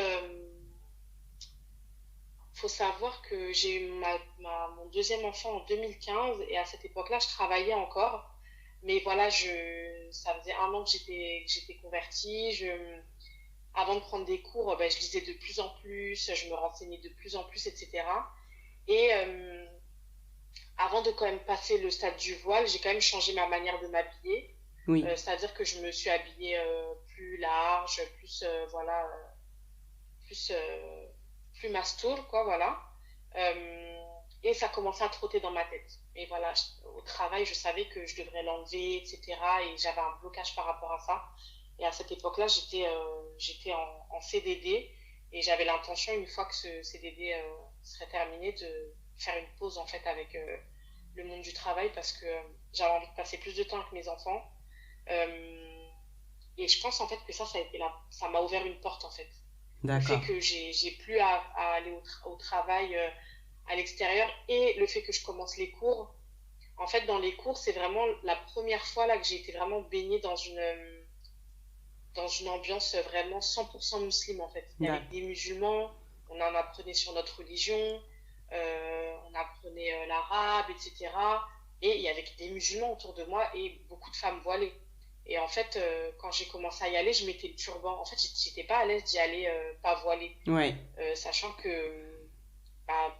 Speaker 3: faut savoir que j'ai eu mon deuxième enfant en 2015 et à cette époque-là, je travaillais encore. Mais voilà, ça faisait 1 an que j'étais convertie. Avant de prendre des cours, ben, je lisais de plus en plus, je me renseignais de plus en plus, etc. Et avant de quand même passer le stade du voile, j'ai quand même changé ma manière de m'habiller.
Speaker 1: Oui.
Speaker 3: C'est-à-dire que je me suis habillée plus large, plus, voilà, plus, plus mastoul, quoi, voilà. Et ça commençait à trotter dans ma tête. Et voilà, au travail, je savais que je devrais l'enlever, etc. Et j'avais un blocage par rapport à ça. Et à cette époque-là, j'étais en CDD et j'avais l'intention, une fois que ce CDD serait terminé, de faire une pause en fait avec le monde du travail parce que j'avais envie de passer plus de temps avec mes enfants. Euh, et je pense en fait que ça a été ça m'a ouvert une porte en fait. Le fait
Speaker 1: D'accord.
Speaker 3: que j'ai plus à aller au travail à l'extérieur et le fait que je commence les cours. En fait, dans les cours, c'est vraiment la première fois là que j'ai été vraiment baignée dans une ambiance vraiment 100% musulmane en fait. Et avec
Speaker 1: D'accord.
Speaker 3: des musulmans, on en apprenait sur notre religion, on apprenait l'arabe, etc. Et il y avait des musulmans autour de moi et beaucoup de femmes voilées. Et en fait, quand j'ai commencé à y aller, je mettais le turban. En fait, j'étais pas à l'aise d'y aller pas voilée,
Speaker 1: Ouais.
Speaker 3: sachant que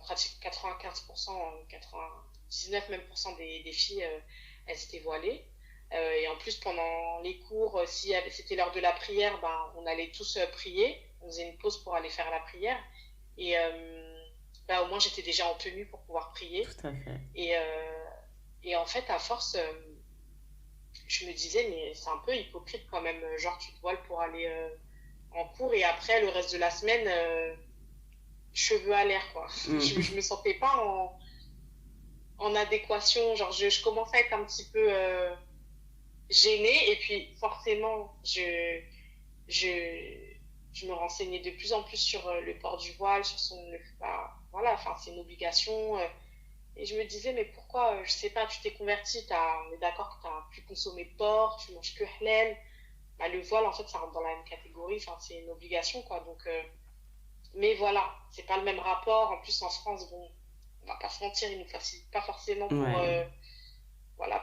Speaker 3: pratiquement 95%, 99 même pour cent des filles, elles étaient voilées. Et en plus, pendant les cours, si c'était l'heure de la prière, ben, on allait tous prier. On faisait une pause pour aller faire la prière. Et ben, au moins, j'étais déjà en tenue pour pouvoir prier.
Speaker 1: Tout à fait.
Speaker 3: Et, et en fait, à force, je me disais, mais c'est un peu hypocrite quand même. Genre, tu te voiles pour aller en cours et après, le reste de la semaine, cheveux à l'air, quoi.
Speaker 1: Mm.
Speaker 3: Je me sentais pas en adéquation. Genre, je commençais à être un petit peu gênée. Et puis, forcément, je, je me renseignais de plus en plus sur le port du voile, sur bah, voilà, enfin, c'est une obligation. Et je me disais, mais pourquoi, je sais pas, tu t'es converti, on est d'accord que tu n'as plus consommé de porc, tu manges que halal. Bah, le voile, en fait, ça rentre dans la même catégorie, enfin, c'est une obligation, quoi. Donc, mais voilà, c'est pas le même rapport. En plus, en France, bon, on va pas se mentir, ils nous facilitent pas forcément
Speaker 1: Ouais.
Speaker 3: voilà,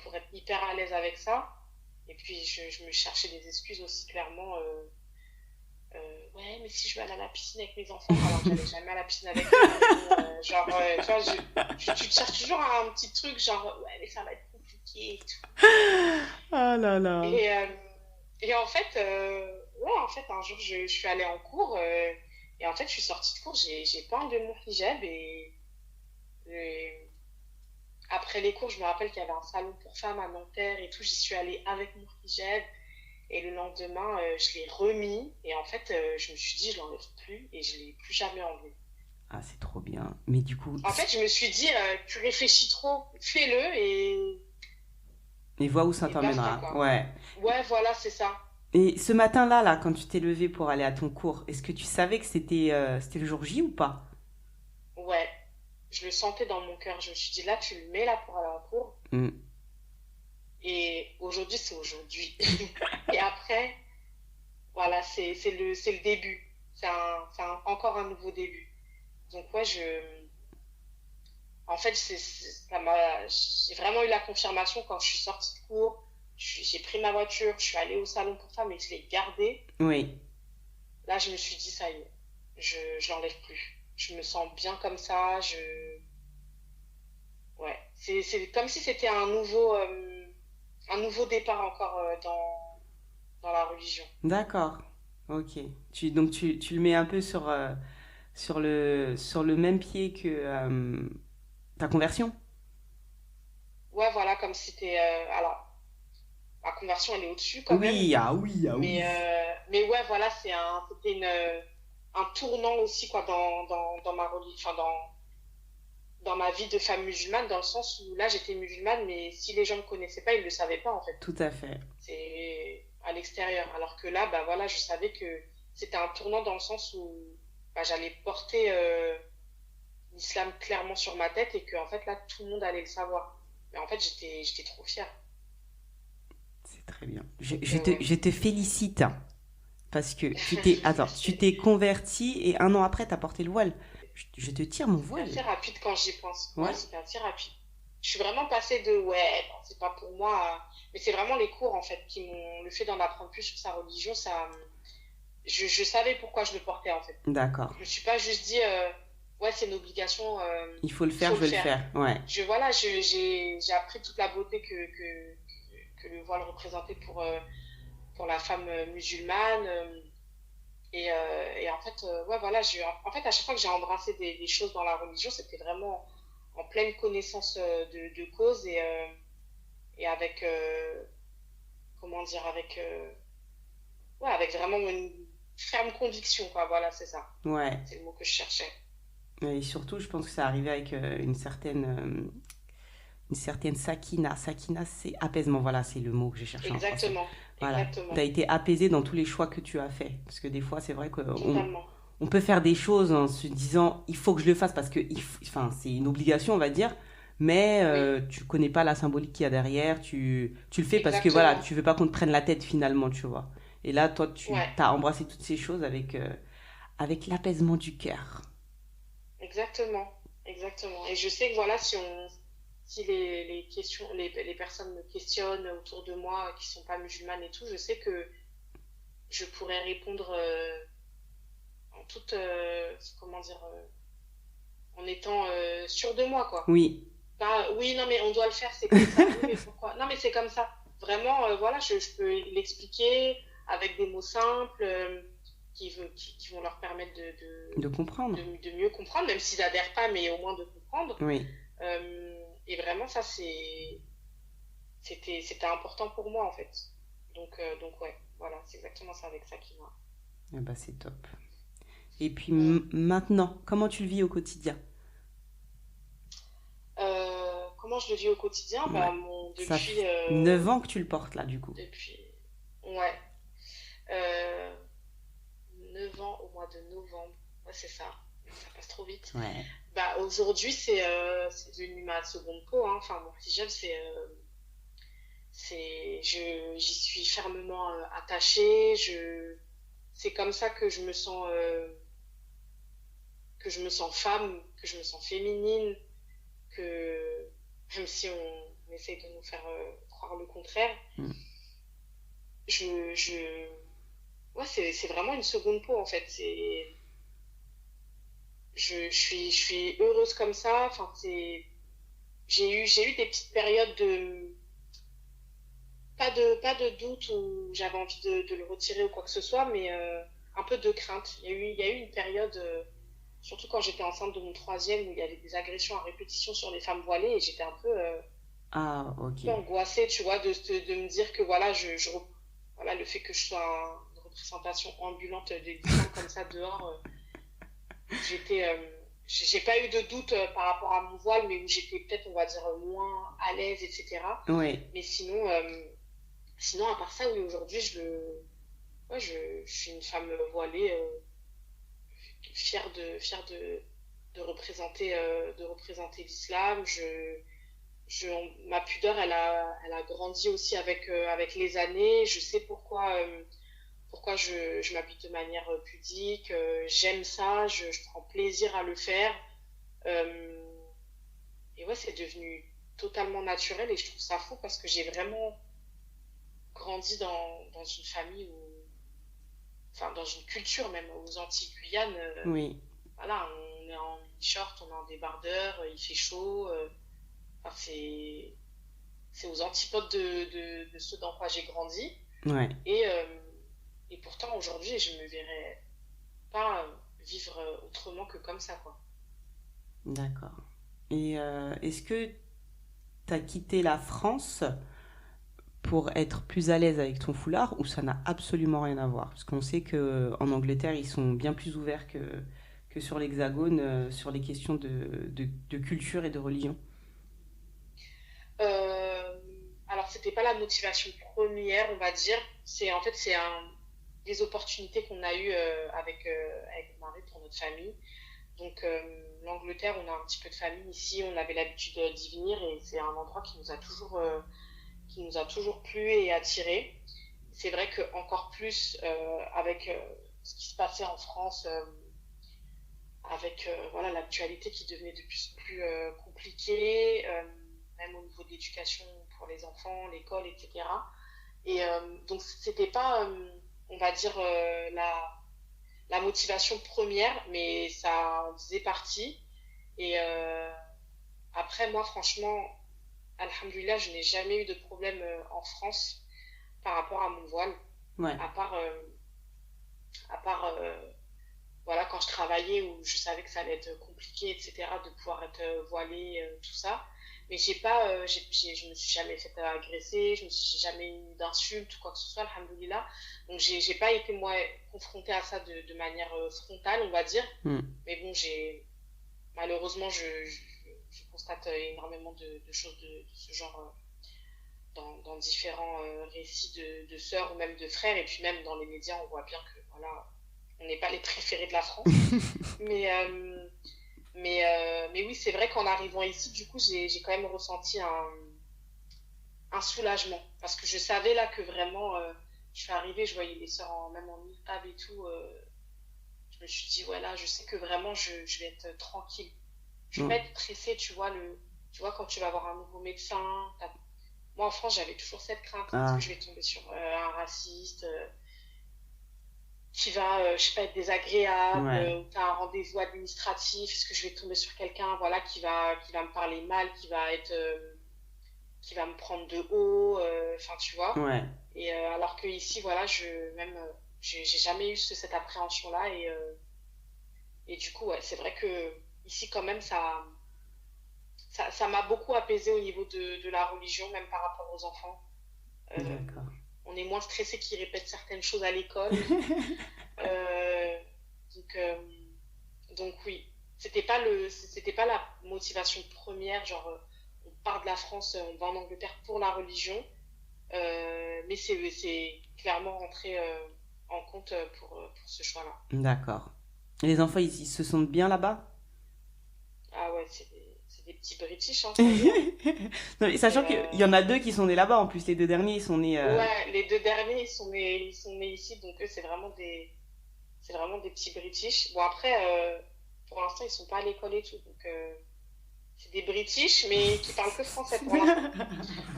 Speaker 3: pour être hyper à l'aise avec ça. Et puis, je me cherchais des excuses aussi, clairement. Ouais, mais si je veux aller à la piscine avec mes enfants, alors que j'allais jamais à la piscine avec eux. Mais bon, genre, tu vois, tu te cherches toujours un petit truc, genre, ouais, mais ça va être compliqué et tout.
Speaker 1: Ah là là.
Speaker 3: Et, euh, et en fait, ouais, en fait, un jour, je suis allée en cours, et en fait, je suis sortie de cours, j'ai pas enlevé mon hijab, et après les cours, je me rappelle qu'il y avait un salon pour femmes à Nanterre et tout, j'y suis allée avec mon hijab, et le lendemain, je l'ai remis, et en fait, je me suis dit, je l'enlève plus, et je l'ai plus jamais enlevé.
Speaker 1: Ah, c'est trop bien. Mais du coup,
Speaker 3: En fait, je me suis dit, tu réfléchis trop, fais-le,
Speaker 1: Et vois où ça
Speaker 3: et basta,
Speaker 1: t'emmènera.
Speaker 3: quoi.
Speaker 1: Ouais.
Speaker 3: Ouais, voilà, c'est ça.
Speaker 1: Et ce matin-là, là, quand tu t'es levé pour aller à ton cours, est-ce que tu savais que c'était le jour J ou pas?
Speaker 3: Ouais, je le sentais dans mon cœur. Je me suis dit, là, tu le mets là pour aller en cours.
Speaker 1: Mm.
Speaker 3: Et aujourd'hui, c'est aujourd'hui. Et après, voilà, c'est le début. Encore un nouveau début. Donc, ouais, en fait, j'ai vraiment eu la confirmation quand je suis sortie de cours. J'ai pris ma voiture, je suis allée au salon pour femmes et je l'ai gardée.
Speaker 1: Oui,
Speaker 3: Là, je me suis dit, ça y est, je l'enlève plus. Je me sens bien comme ça. Ouais, c'est comme si c'était un nouveau départ encore dans la religion.
Speaker 1: d'accord. Ok. Donc tu le mets un peu sur le même pied que ta conversion?
Speaker 3: Ouais, voilà, comme si c'était. Alors, ma conversion, elle est au-dessus quand même.
Speaker 1: Oui, ah oui, ah oui.
Speaker 3: Mais ouais, voilà, c'était un tournant aussi, quoi, dans ma religion, enfin, dans ma vie de femme musulmane, dans le sens où là, j'étais musulmane, mais si les gens me connaissaient pas, ils le savaient pas, en fait.
Speaker 1: Tout à fait.
Speaker 3: C'est à l'extérieur. Alors que là, bah voilà, je savais que c'était un tournant dans le sens où bah, j'allais porter l'islam clairement sur ma tête et que en fait là, tout le monde allait le savoir. Mais en fait, j'étais trop fière.
Speaker 1: C'est très bien. Je,
Speaker 3: Donc
Speaker 1: je te,
Speaker 3: ouais,
Speaker 1: je te félicite hein, parce que attends, tu
Speaker 3: merci.
Speaker 1: t'es converti et un an après, t'as porté le voile. Je te tire mon
Speaker 3: C'était
Speaker 1: voile.
Speaker 3: assez rapide quand j'y pense. Ouais,
Speaker 1: Ouais,
Speaker 3: c'était assez rapide. Je suis vraiment passée de ouais, non, c'est pas pour moi. Mais c'est vraiment les cours en fait qui m'ont. Le fait d'en apprendre plus sur sa religion, ça. Je savais pourquoi je le portais en fait.
Speaker 1: d'accord.
Speaker 3: Je me suis pas juste dit ouais, c'est une obligation,
Speaker 1: Il faut le
Speaker 3: il
Speaker 1: faire,
Speaker 3: faut
Speaker 1: je
Speaker 3: le
Speaker 1: vais le
Speaker 3: faire.
Speaker 1: faire. Ouais,
Speaker 3: Voilà, j'ai appris toute la beauté que le voile représentait pour la femme musulmane. Et en fait, ouais, voilà, en fait, à chaque fois que j'ai embrassé des choses dans la religion, c'était vraiment en pleine connaissance de cause et avec, comment dire, ouais, avec vraiment une ferme conviction, quoi. Voilà, c'est ça.
Speaker 1: ouais.
Speaker 3: C'est le mot que je cherchais.
Speaker 1: Et surtout, je pense que ça arrivait avec une certaine sakina. Sakina, c'est apaisement. Voilà, c'est le mot que j'ai cherché en français.
Speaker 3: Exactement,
Speaker 1: Voilà. Tu as
Speaker 3: exactement,
Speaker 1: été apaisé dans tous les choix que tu as faits. Parce que des fois, c'est vrai qu'on
Speaker 3: totalement.
Speaker 1: on peut faire des choses en se disant il faut que je le fasse parce que enfin, c'est une obligation, on va dire. Mais
Speaker 3: Oui,
Speaker 1: tu connais pas la symbolique qu'il y a derrière. Tu le fais parce que voilà,
Speaker 3: exactement.
Speaker 1: tu veux pas qu'on te prenne la tête finalement, tu vois. Et là, toi, tu
Speaker 3: Ouais,
Speaker 1: as embrassé toutes ces choses avec l'apaisement du cœur.
Speaker 3: exactement, exactement. Et je sais que voilà, si les questions, les personnes me questionnent autour de moi qui sont pas musulmanes et tout, je sais que je pourrais répondre en toute, comment dire, en étant sûre de moi, quoi.
Speaker 1: Oui,
Speaker 3: Pas, oui, non, mais on doit le faire, c'est comme ça. Oui, mais pourquoi? Non, mais c'est comme ça. Vraiment, voilà, je peux l'expliquer avec des mots simples qui vont leur permettre
Speaker 1: de comprendre.
Speaker 3: de mieux comprendre, même s'ils n'adhèrent pas, mais au moins de comprendre.
Speaker 1: Oui.
Speaker 3: Et vraiment, ça, c'était important pour moi, en fait. Donc ouais, voilà, c'est exactement ça avec ça qui m'a.
Speaker 1: Ah bah, c'est top. Et puis
Speaker 3: Mm.
Speaker 1: maintenant, comment tu le vis au quotidien?
Speaker 3: Comment je le vis au quotidien?
Speaker 1: Ouais.
Speaker 3: Bah,
Speaker 1: Ça fait 9 ans que tu le portes là, du coup.
Speaker 3: depuis, ouais, euh, 9 ans au mois de novembre. Ouais, c'est ça. Ça passe trop vite.
Speaker 1: Ouais.
Speaker 3: Bah, aujourd'hui, c'est devenu ma seconde peau, hein. Enfin, mon hijab, j'y suis fermement attachée. C'est comme ça que je me sens femme, que je me sens féminine, que même si on essaye de nous faire croire le contraire,
Speaker 1: Mm.
Speaker 3: je, ouais, c'est vraiment une seconde peau en fait. Je suis heureuse comme ça. Enfin, j'ai eu des petites périodes pas de doute où j'avais envie de le retirer ou quoi que ce soit, mais un peu de crainte. Il y a eu une période, surtout quand j'étais enceinte de mon troisième, où il y avait des agressions à répétition sur les femmes voilées et j'étais
Speaker 1: Ah,
Speaker 3: un
Speaker 1: ok.
Speaker 3: peu angoissée, tu vois, de me dire que voilà, voilà, le fait que je sois une représentation ambulante de l'islam comme ça dehors, j'étais, j'ai pas eu de doute par rapport à mon voile, mais où j'étais peut-être, on va dire, moins à l'aise, etc.
Speaker 1: Ouais,
Speaker 3: Mais sinon, à part ça, oui, aujourd'hui, ouais, je suis une femme voilée, fière de représenter l'islam. Ma pudeur, elle a grandi aussi avec les années. Je sais pourquoi je m'habille de manière pudique. J'aime ça, je prends plaisir à le faire. Euh, et ouais, c'est devenu totalement naturel et je trouve ça fou parce que j'ai vraiment grandi dans une famille enfin dans une culture même aux Antilles-Guyane.
Speaker 1: oui,
Speaker 3: Voilà, on est en short, on est en débardeur, il fait chaud. Enfin, c'est aux antipodes de ce dans quoi j'ai grandi.
Speaker 1: ouais,
Speaker 3: Et, et pourtant, aujourd'hui, je me verrais pas vivre autrement que comme ça, quoi.
Speaker 1: d'accord. Et est-ce que tu as quitté la France pour être plus à l'aise avec ton foulard ou ça n'a absolument rien à voir? Parce qu'on sait qu'en Angleterre, ils sont bien plus ouverts que sur l'Hexagone sur les questions de culture et de religion.
Speaker 3: Euh, alors, c'était pas la motivation première, on va dire. En fait, des opportunités qu'on a eues avec mon mari pour notre famille. Donc, l'Angleterre, on a un petit peu de famille ici, on avait l'habitude d'y venir et c'est un endroit qui nous a toujours plu et attiré. C'est vrai que encore plus avec ce qui se passait en France, avec voilà l'actualité qui devenait de plus en plus compliquée, même au niveau de l'éducation pour les enfants, l'école, etc. Et donc c'était pas, on va dire la motivation première, mais ça en faisait partie. Et après moi franchement, alhamdoulilah, je n'ai jamais eu de problème en France par rapport à mon voile,
Speaker 1: Ouais,
Speaker 3: à part, voilà, quand je travaillais où je savais que ça allait être compliqué, etc., de pouvoir être voilée, tout ça. Mais j'ai pas, je me suis jamais fait agresser, je me suis jamais eu d'insultes ou quoi que ce soit, alhamdoulilah. Donc j'ai pas été, moi, confrontée à ça de manière frontale, on va dire.
Speaker 1: hmm,
Speaker 3: Mais bon, malheureusement, je constate énormément de choses de ce genre dans différents récits de sœurs ou même de frères. Et puis même dans les médias, on voit bien que voilà, on n'est pas les préférés de la France. Mais, mais oui, c'est vrai qu'en arrivant ici, du coup, j'ai quand même ressenti un soulagement. Parce que je savais là que vraiment, je suis arrivée, je voyais les sœurs même en niqab et tout. Je me suis dit, voilà, je sais que vraiment, je vais être tranquille. Je vais pas
Speaker 1: hmm,
Speaker 3: être pressée, tu vois, quand tu vas voir un nouveau médecin. Moi, en France, j'avais toujours cette crainte. Est-ce que
Speaker 1: ah,
Speaker 3: je vais tomber sur un raciste qui va, je sais pas, être désagréable,
Speaker 1: ouais,
Speaker 3: ou tu as un rendez-vous administratif, est-ce que je vais tomber sur quelqu'un, voilà, qui va me parler mal, qui va me prendre de haut, enfin, tu vois.
Speaker 1: ouais,
Speaker 3: Et alors que ici, voilà, j'ai jamais eu cette appréhension-là, et du coup, ouais, c'est vrai que ici, quand même, ça m'a beaucoup apaisé au niveau de la religion, même par rapport aux enfants. Euh,
Speaker 1: d'accord.
Speaker 3: on est moins stressé qu'ils répètent certaines choses à l'école. Euh, donc, euh, donc oui, c'était pas la motivation première, genre on part de la France, on va en Angleterre pour la religion, mais c'est clairement rentré en compte pour ce choix-là.
Speaker 1: D'accord. Et les enfants, ils se sentent bien là-bas?
Speaker 3: Ah ouais, c'est des petits British, hein,
Speaker 1: Non,
Speaker 3: ça y est, hein.
Speaker 1: mais
Speaker 3: C'est,
Speaker 1: sachant qu'il y en a deux qui sont nés là-bas en plus, les deux derniers ils sont nés.
Speaker 3: ouais, les deux derniers, ils sont nés ici, donc eux, c'est vraiment des petits British. Bon, après, pour l'instant, ils sont pas à l'école et tout, donc c'est des British, mais qui parlent que français pour l'instant.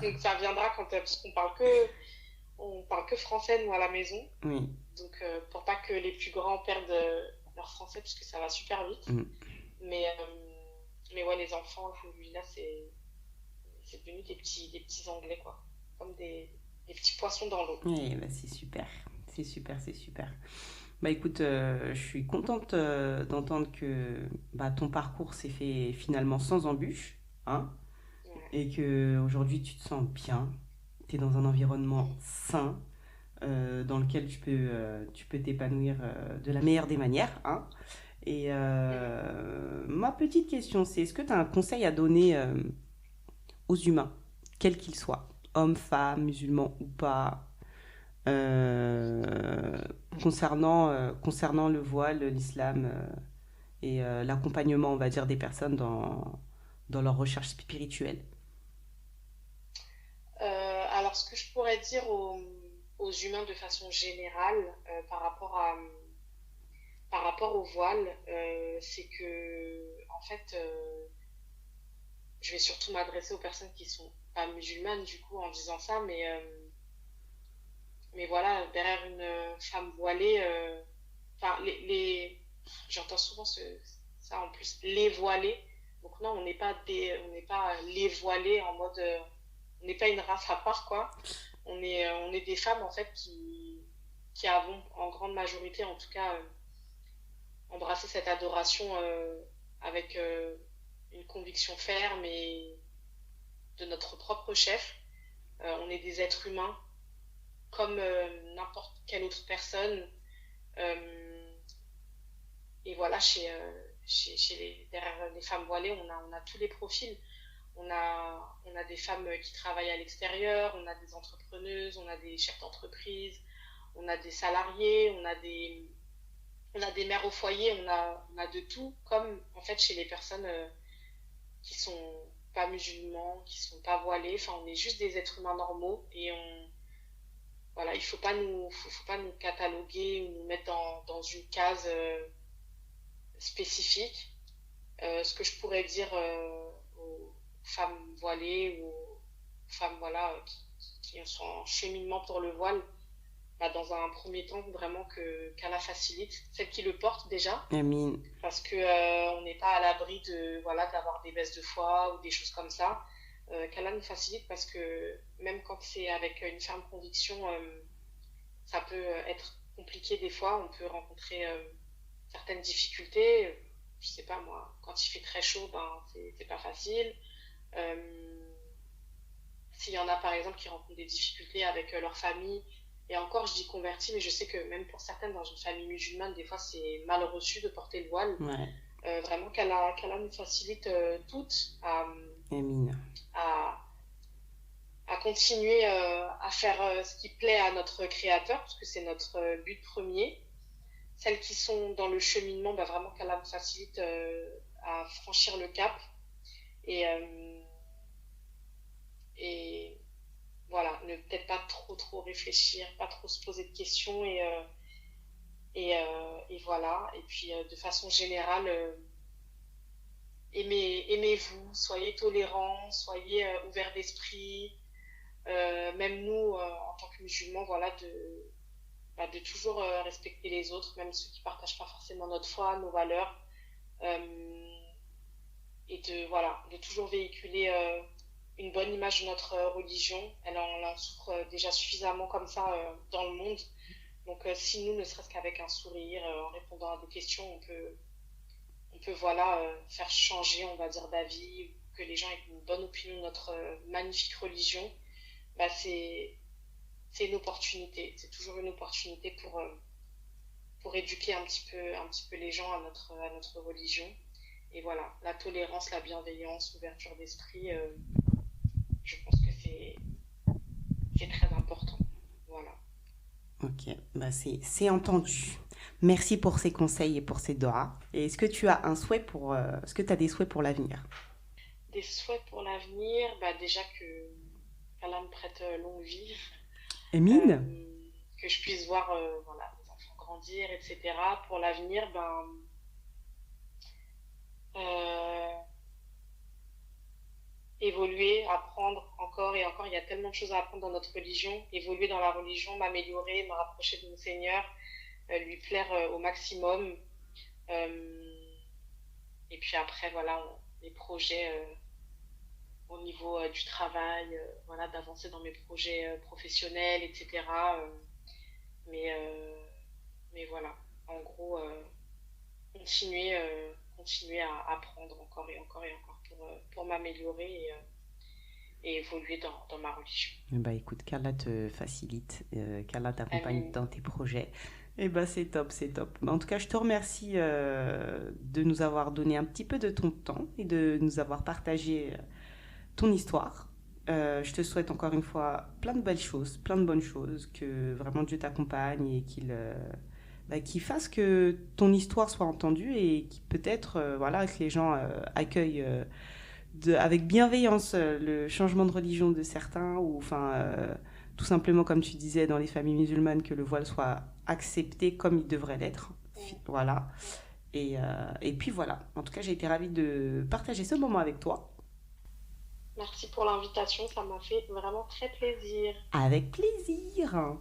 Speaker 3: Donc ça viendra parce qu'on parle que français, nous, à la maison.
Speaker 1: Oui.
Speaker 3: Donc pour pas que les plus grands perdent leur français, puisque ça va super vite.
Speaker 1: Mm.
Speaker 3: Mais ouais, les enfants, alhamdoulilah, c'est devenu des petits Anglais, quoi. Comme des petits poissons dans l'eau.
Speaker 1: Oui, bah, c'est super. C'est super, c'est super. Bah écoute, je suis contente d'entendre que bah, ton parcours s'est fait finalement sans embûches, hein,
Speaker 3: Ouais.
Speaker 1: et que aujourd'hui tu te sens bien, tu es dans un environnement
Speaker 3: Mm.
Speaker 1: sain, dans lequel tu peux t'épanouir de la meilleure des manières, hein. Et
Speaker 3: Mhm.
Speaker 1: moi, Ma petite question, c'est est-ce que tu as un conseil à donner aux humains, quels qu'ils soient, hommes, femmes, musulmans ou pas, euh, concernant le voile, l'islam et l'accompagnement, on va dire, des personnes dans leur recherche spirituelle.
Speaker 3: Alors, ce que je pourrais dire aux humains de façon générale par rapport au voile, c'est que, en fait, je vais surtout m'adresser aux personnes qui sont pas musulmanes, du coup, en disant ça, mais voilà, derrière une femme voilée, enfin, j'entends souvent ça en plus, les voilés. Donc non, on n'est pas les voilés en mode, on n'est pas une race à part, quoi. On est des femmes, en fait, qui avons, en grande majorité, en tout cas, embrassé cette adoration avec une conviction ferme et de notre propre chef. On est des êtres humains comme n'importe quelle autre personne. Euh, et voilà, derrière les femmes voilées, on a tous les profils. On a des femmes qui travaillent à l'extérieur, on a des entrepreneuses, on a des chefs d'entreprise, on a des salariés, on a des mères au foyer, on a de tout, comme en fait chez les personnes qui sont pas musulmans, qui sont pas voilés. Enfin, on est juste des êtres humains normaux et voilà, il faut pas nous cataloguer ou nous mettre dans une case spécifique. Ce que je pourrais dire aux femmes voilées ou aux femmes voilà, qui sont en cheminement pour le voile, bah, dans un premier temps, vraiment qu'Allah facilite, celles qui le portent déjà,
Speaker 1: Amine.
Speaker 3: parce que on n'est pas à l'abri de voilà d'avoir des baisses de foi ou des choses comme ça. Qu'Allah nous facilite parce que même quand c'est avec une ferme conviction, ça peut être compliqué des fois. On peut rencontrer certaines difficultés. Je sais pas moi, quand il fait très chaud, ben c'est pas facile. Euh, S'il y en a par exemple qui rencontrent des difficultés avec leur famille, et encore je dis converti, mais je sais que même pour certaines dans une famille musulmane, des fois c'est mal reçu de porter le voile.
Speaker 1: Ouais,
Speaker 3: Vraiment qu'Allah nous facilite toutes
Speaker 1: Amine.
Speaker 3: à, à continuer à faire ce qui plaît à notre créateur, parce que c'est notre but premier. Celles qui sont dans le cheminement, bah, vraiment qu'Allah nous facilite à franchir le cap. Et, et voilà, ne peut-être pas trop réfléchir, pas trop se poser de questions et voilà. Et puis de façon générale, aimez-vous, soyez tolérants, soyez ouverts d'esprit. Même nous, en tant que musulmans, voilà, de toujours respecter les autres, même ceux qui partagent pas forcément notre foi, nos valeurs, euh, et voilà, de toujours véhiculer une bonne image de notre religion. Elle en souffre déjà suffisamment comme ça dans le monde. Donc si nous, ne serait-ce qu'avec un sourire, en répondant à des questions, on peut voilà, faire changer, on va dire, d'avis, que les gens aient une bonne opinion de notre magnifique religion, bah, c'est une opportunité. C'est toujours une opportunité pour éduquer un petit peu les gens à notre religion. Et voilà, la tolérance, la bienveillance, l'ouverture d'esprit, je pense que c'est très important. Voilà.
Speaker 1: Ok, bah c'est entendu. Merci pour ces conseils et pour ces doigts. Et est-ce que tu as un souhait est-ce que tu as des souhaits pour l'avenir?
Speaker 3: Des souhaits pour l'avenir, bah déjà que Allah me prête longue vie,
Speaker 1: Amine?
Speaker 3: que je puisse voir voilà, mes enfants grandir, etc. Pour l'avenir, ben, euh, évoluer, apprendre encore et encore. Il y a tellement de choses à apprendre dans notre religion. Évoluer dans la religion, m'améliorer, me rapprocher de mon Seigneur, lui plaire au maximum. Euh, et puis après, voilà, les projets au niveau du travail, voilà, d'avancer dans mes projets professionnels, etc. Mais, euh, mais voilà, en gros, continuer à apprendre encore et encore et encore pour m'améliorer et évoluer dans ma religion.
Speaker 1: Bah écoute, qu'Allah te facilite, qu'Allah t'accompagne
Speaker 3: Amin.
Speaker 1: dans tes projets. Eh ben c'est top, c'est top. En tout cas, je te remercie de nous avoir donné un petit peu de ton temps et de nous avoir partagé ton histoire. Je te souhaite encore une fois plein de belles choses, plein de bonnes choses, que vraiment Dieu t'accompagne et qu'il fasse que ton histoire soit entendue et qu'il peut-être voilà, que les gens accueillent avec bienveillance le changement de religion de certains ou tout simplement comme tu disais dans les familles musulmanes que le voile soit accepté comme il devrait l'être. Voilà. Et puis voilà. En tout cas, j'ai été ravie de partager ce moment avec toi.
Speaker 3: Merci pour l'invitation, ça m'a fait vraiment très plaisir.
Speaker 1: Avec plaisir.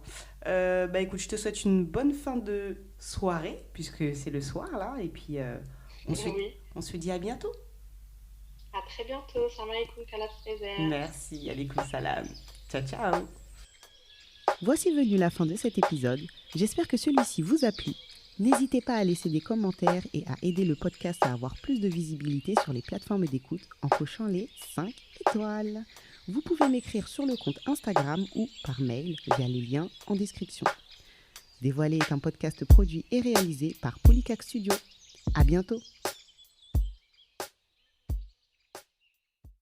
Speaker 1: Écoute, je te souhaite une bonne fin de soirée puisque c'est le soir là. Et puis
Speaker 3: Oui,
Speaker 1: on se dit à bientôt.
Speaker 3: à très bientôt. Salam alaikum, Kalas Rezer.
Speaker 1: Merci. Alaikum salam. Ciao ciao.
Speaker 4: Voici venue la fin de cet épisode. J'espère que celui-ci vous a plu. N'hésitez pas à laisser des commentaires et à aider le podcast à avoir plus de visibilité sur les plateformes d'écoute en cochant les 5 étoiles. Vous pouvez m'écrire sur le compte Instagram ou par mail via les liens en description. Dévoilé est un podcast produit et réalisé par Polycac Studio. À bientôt.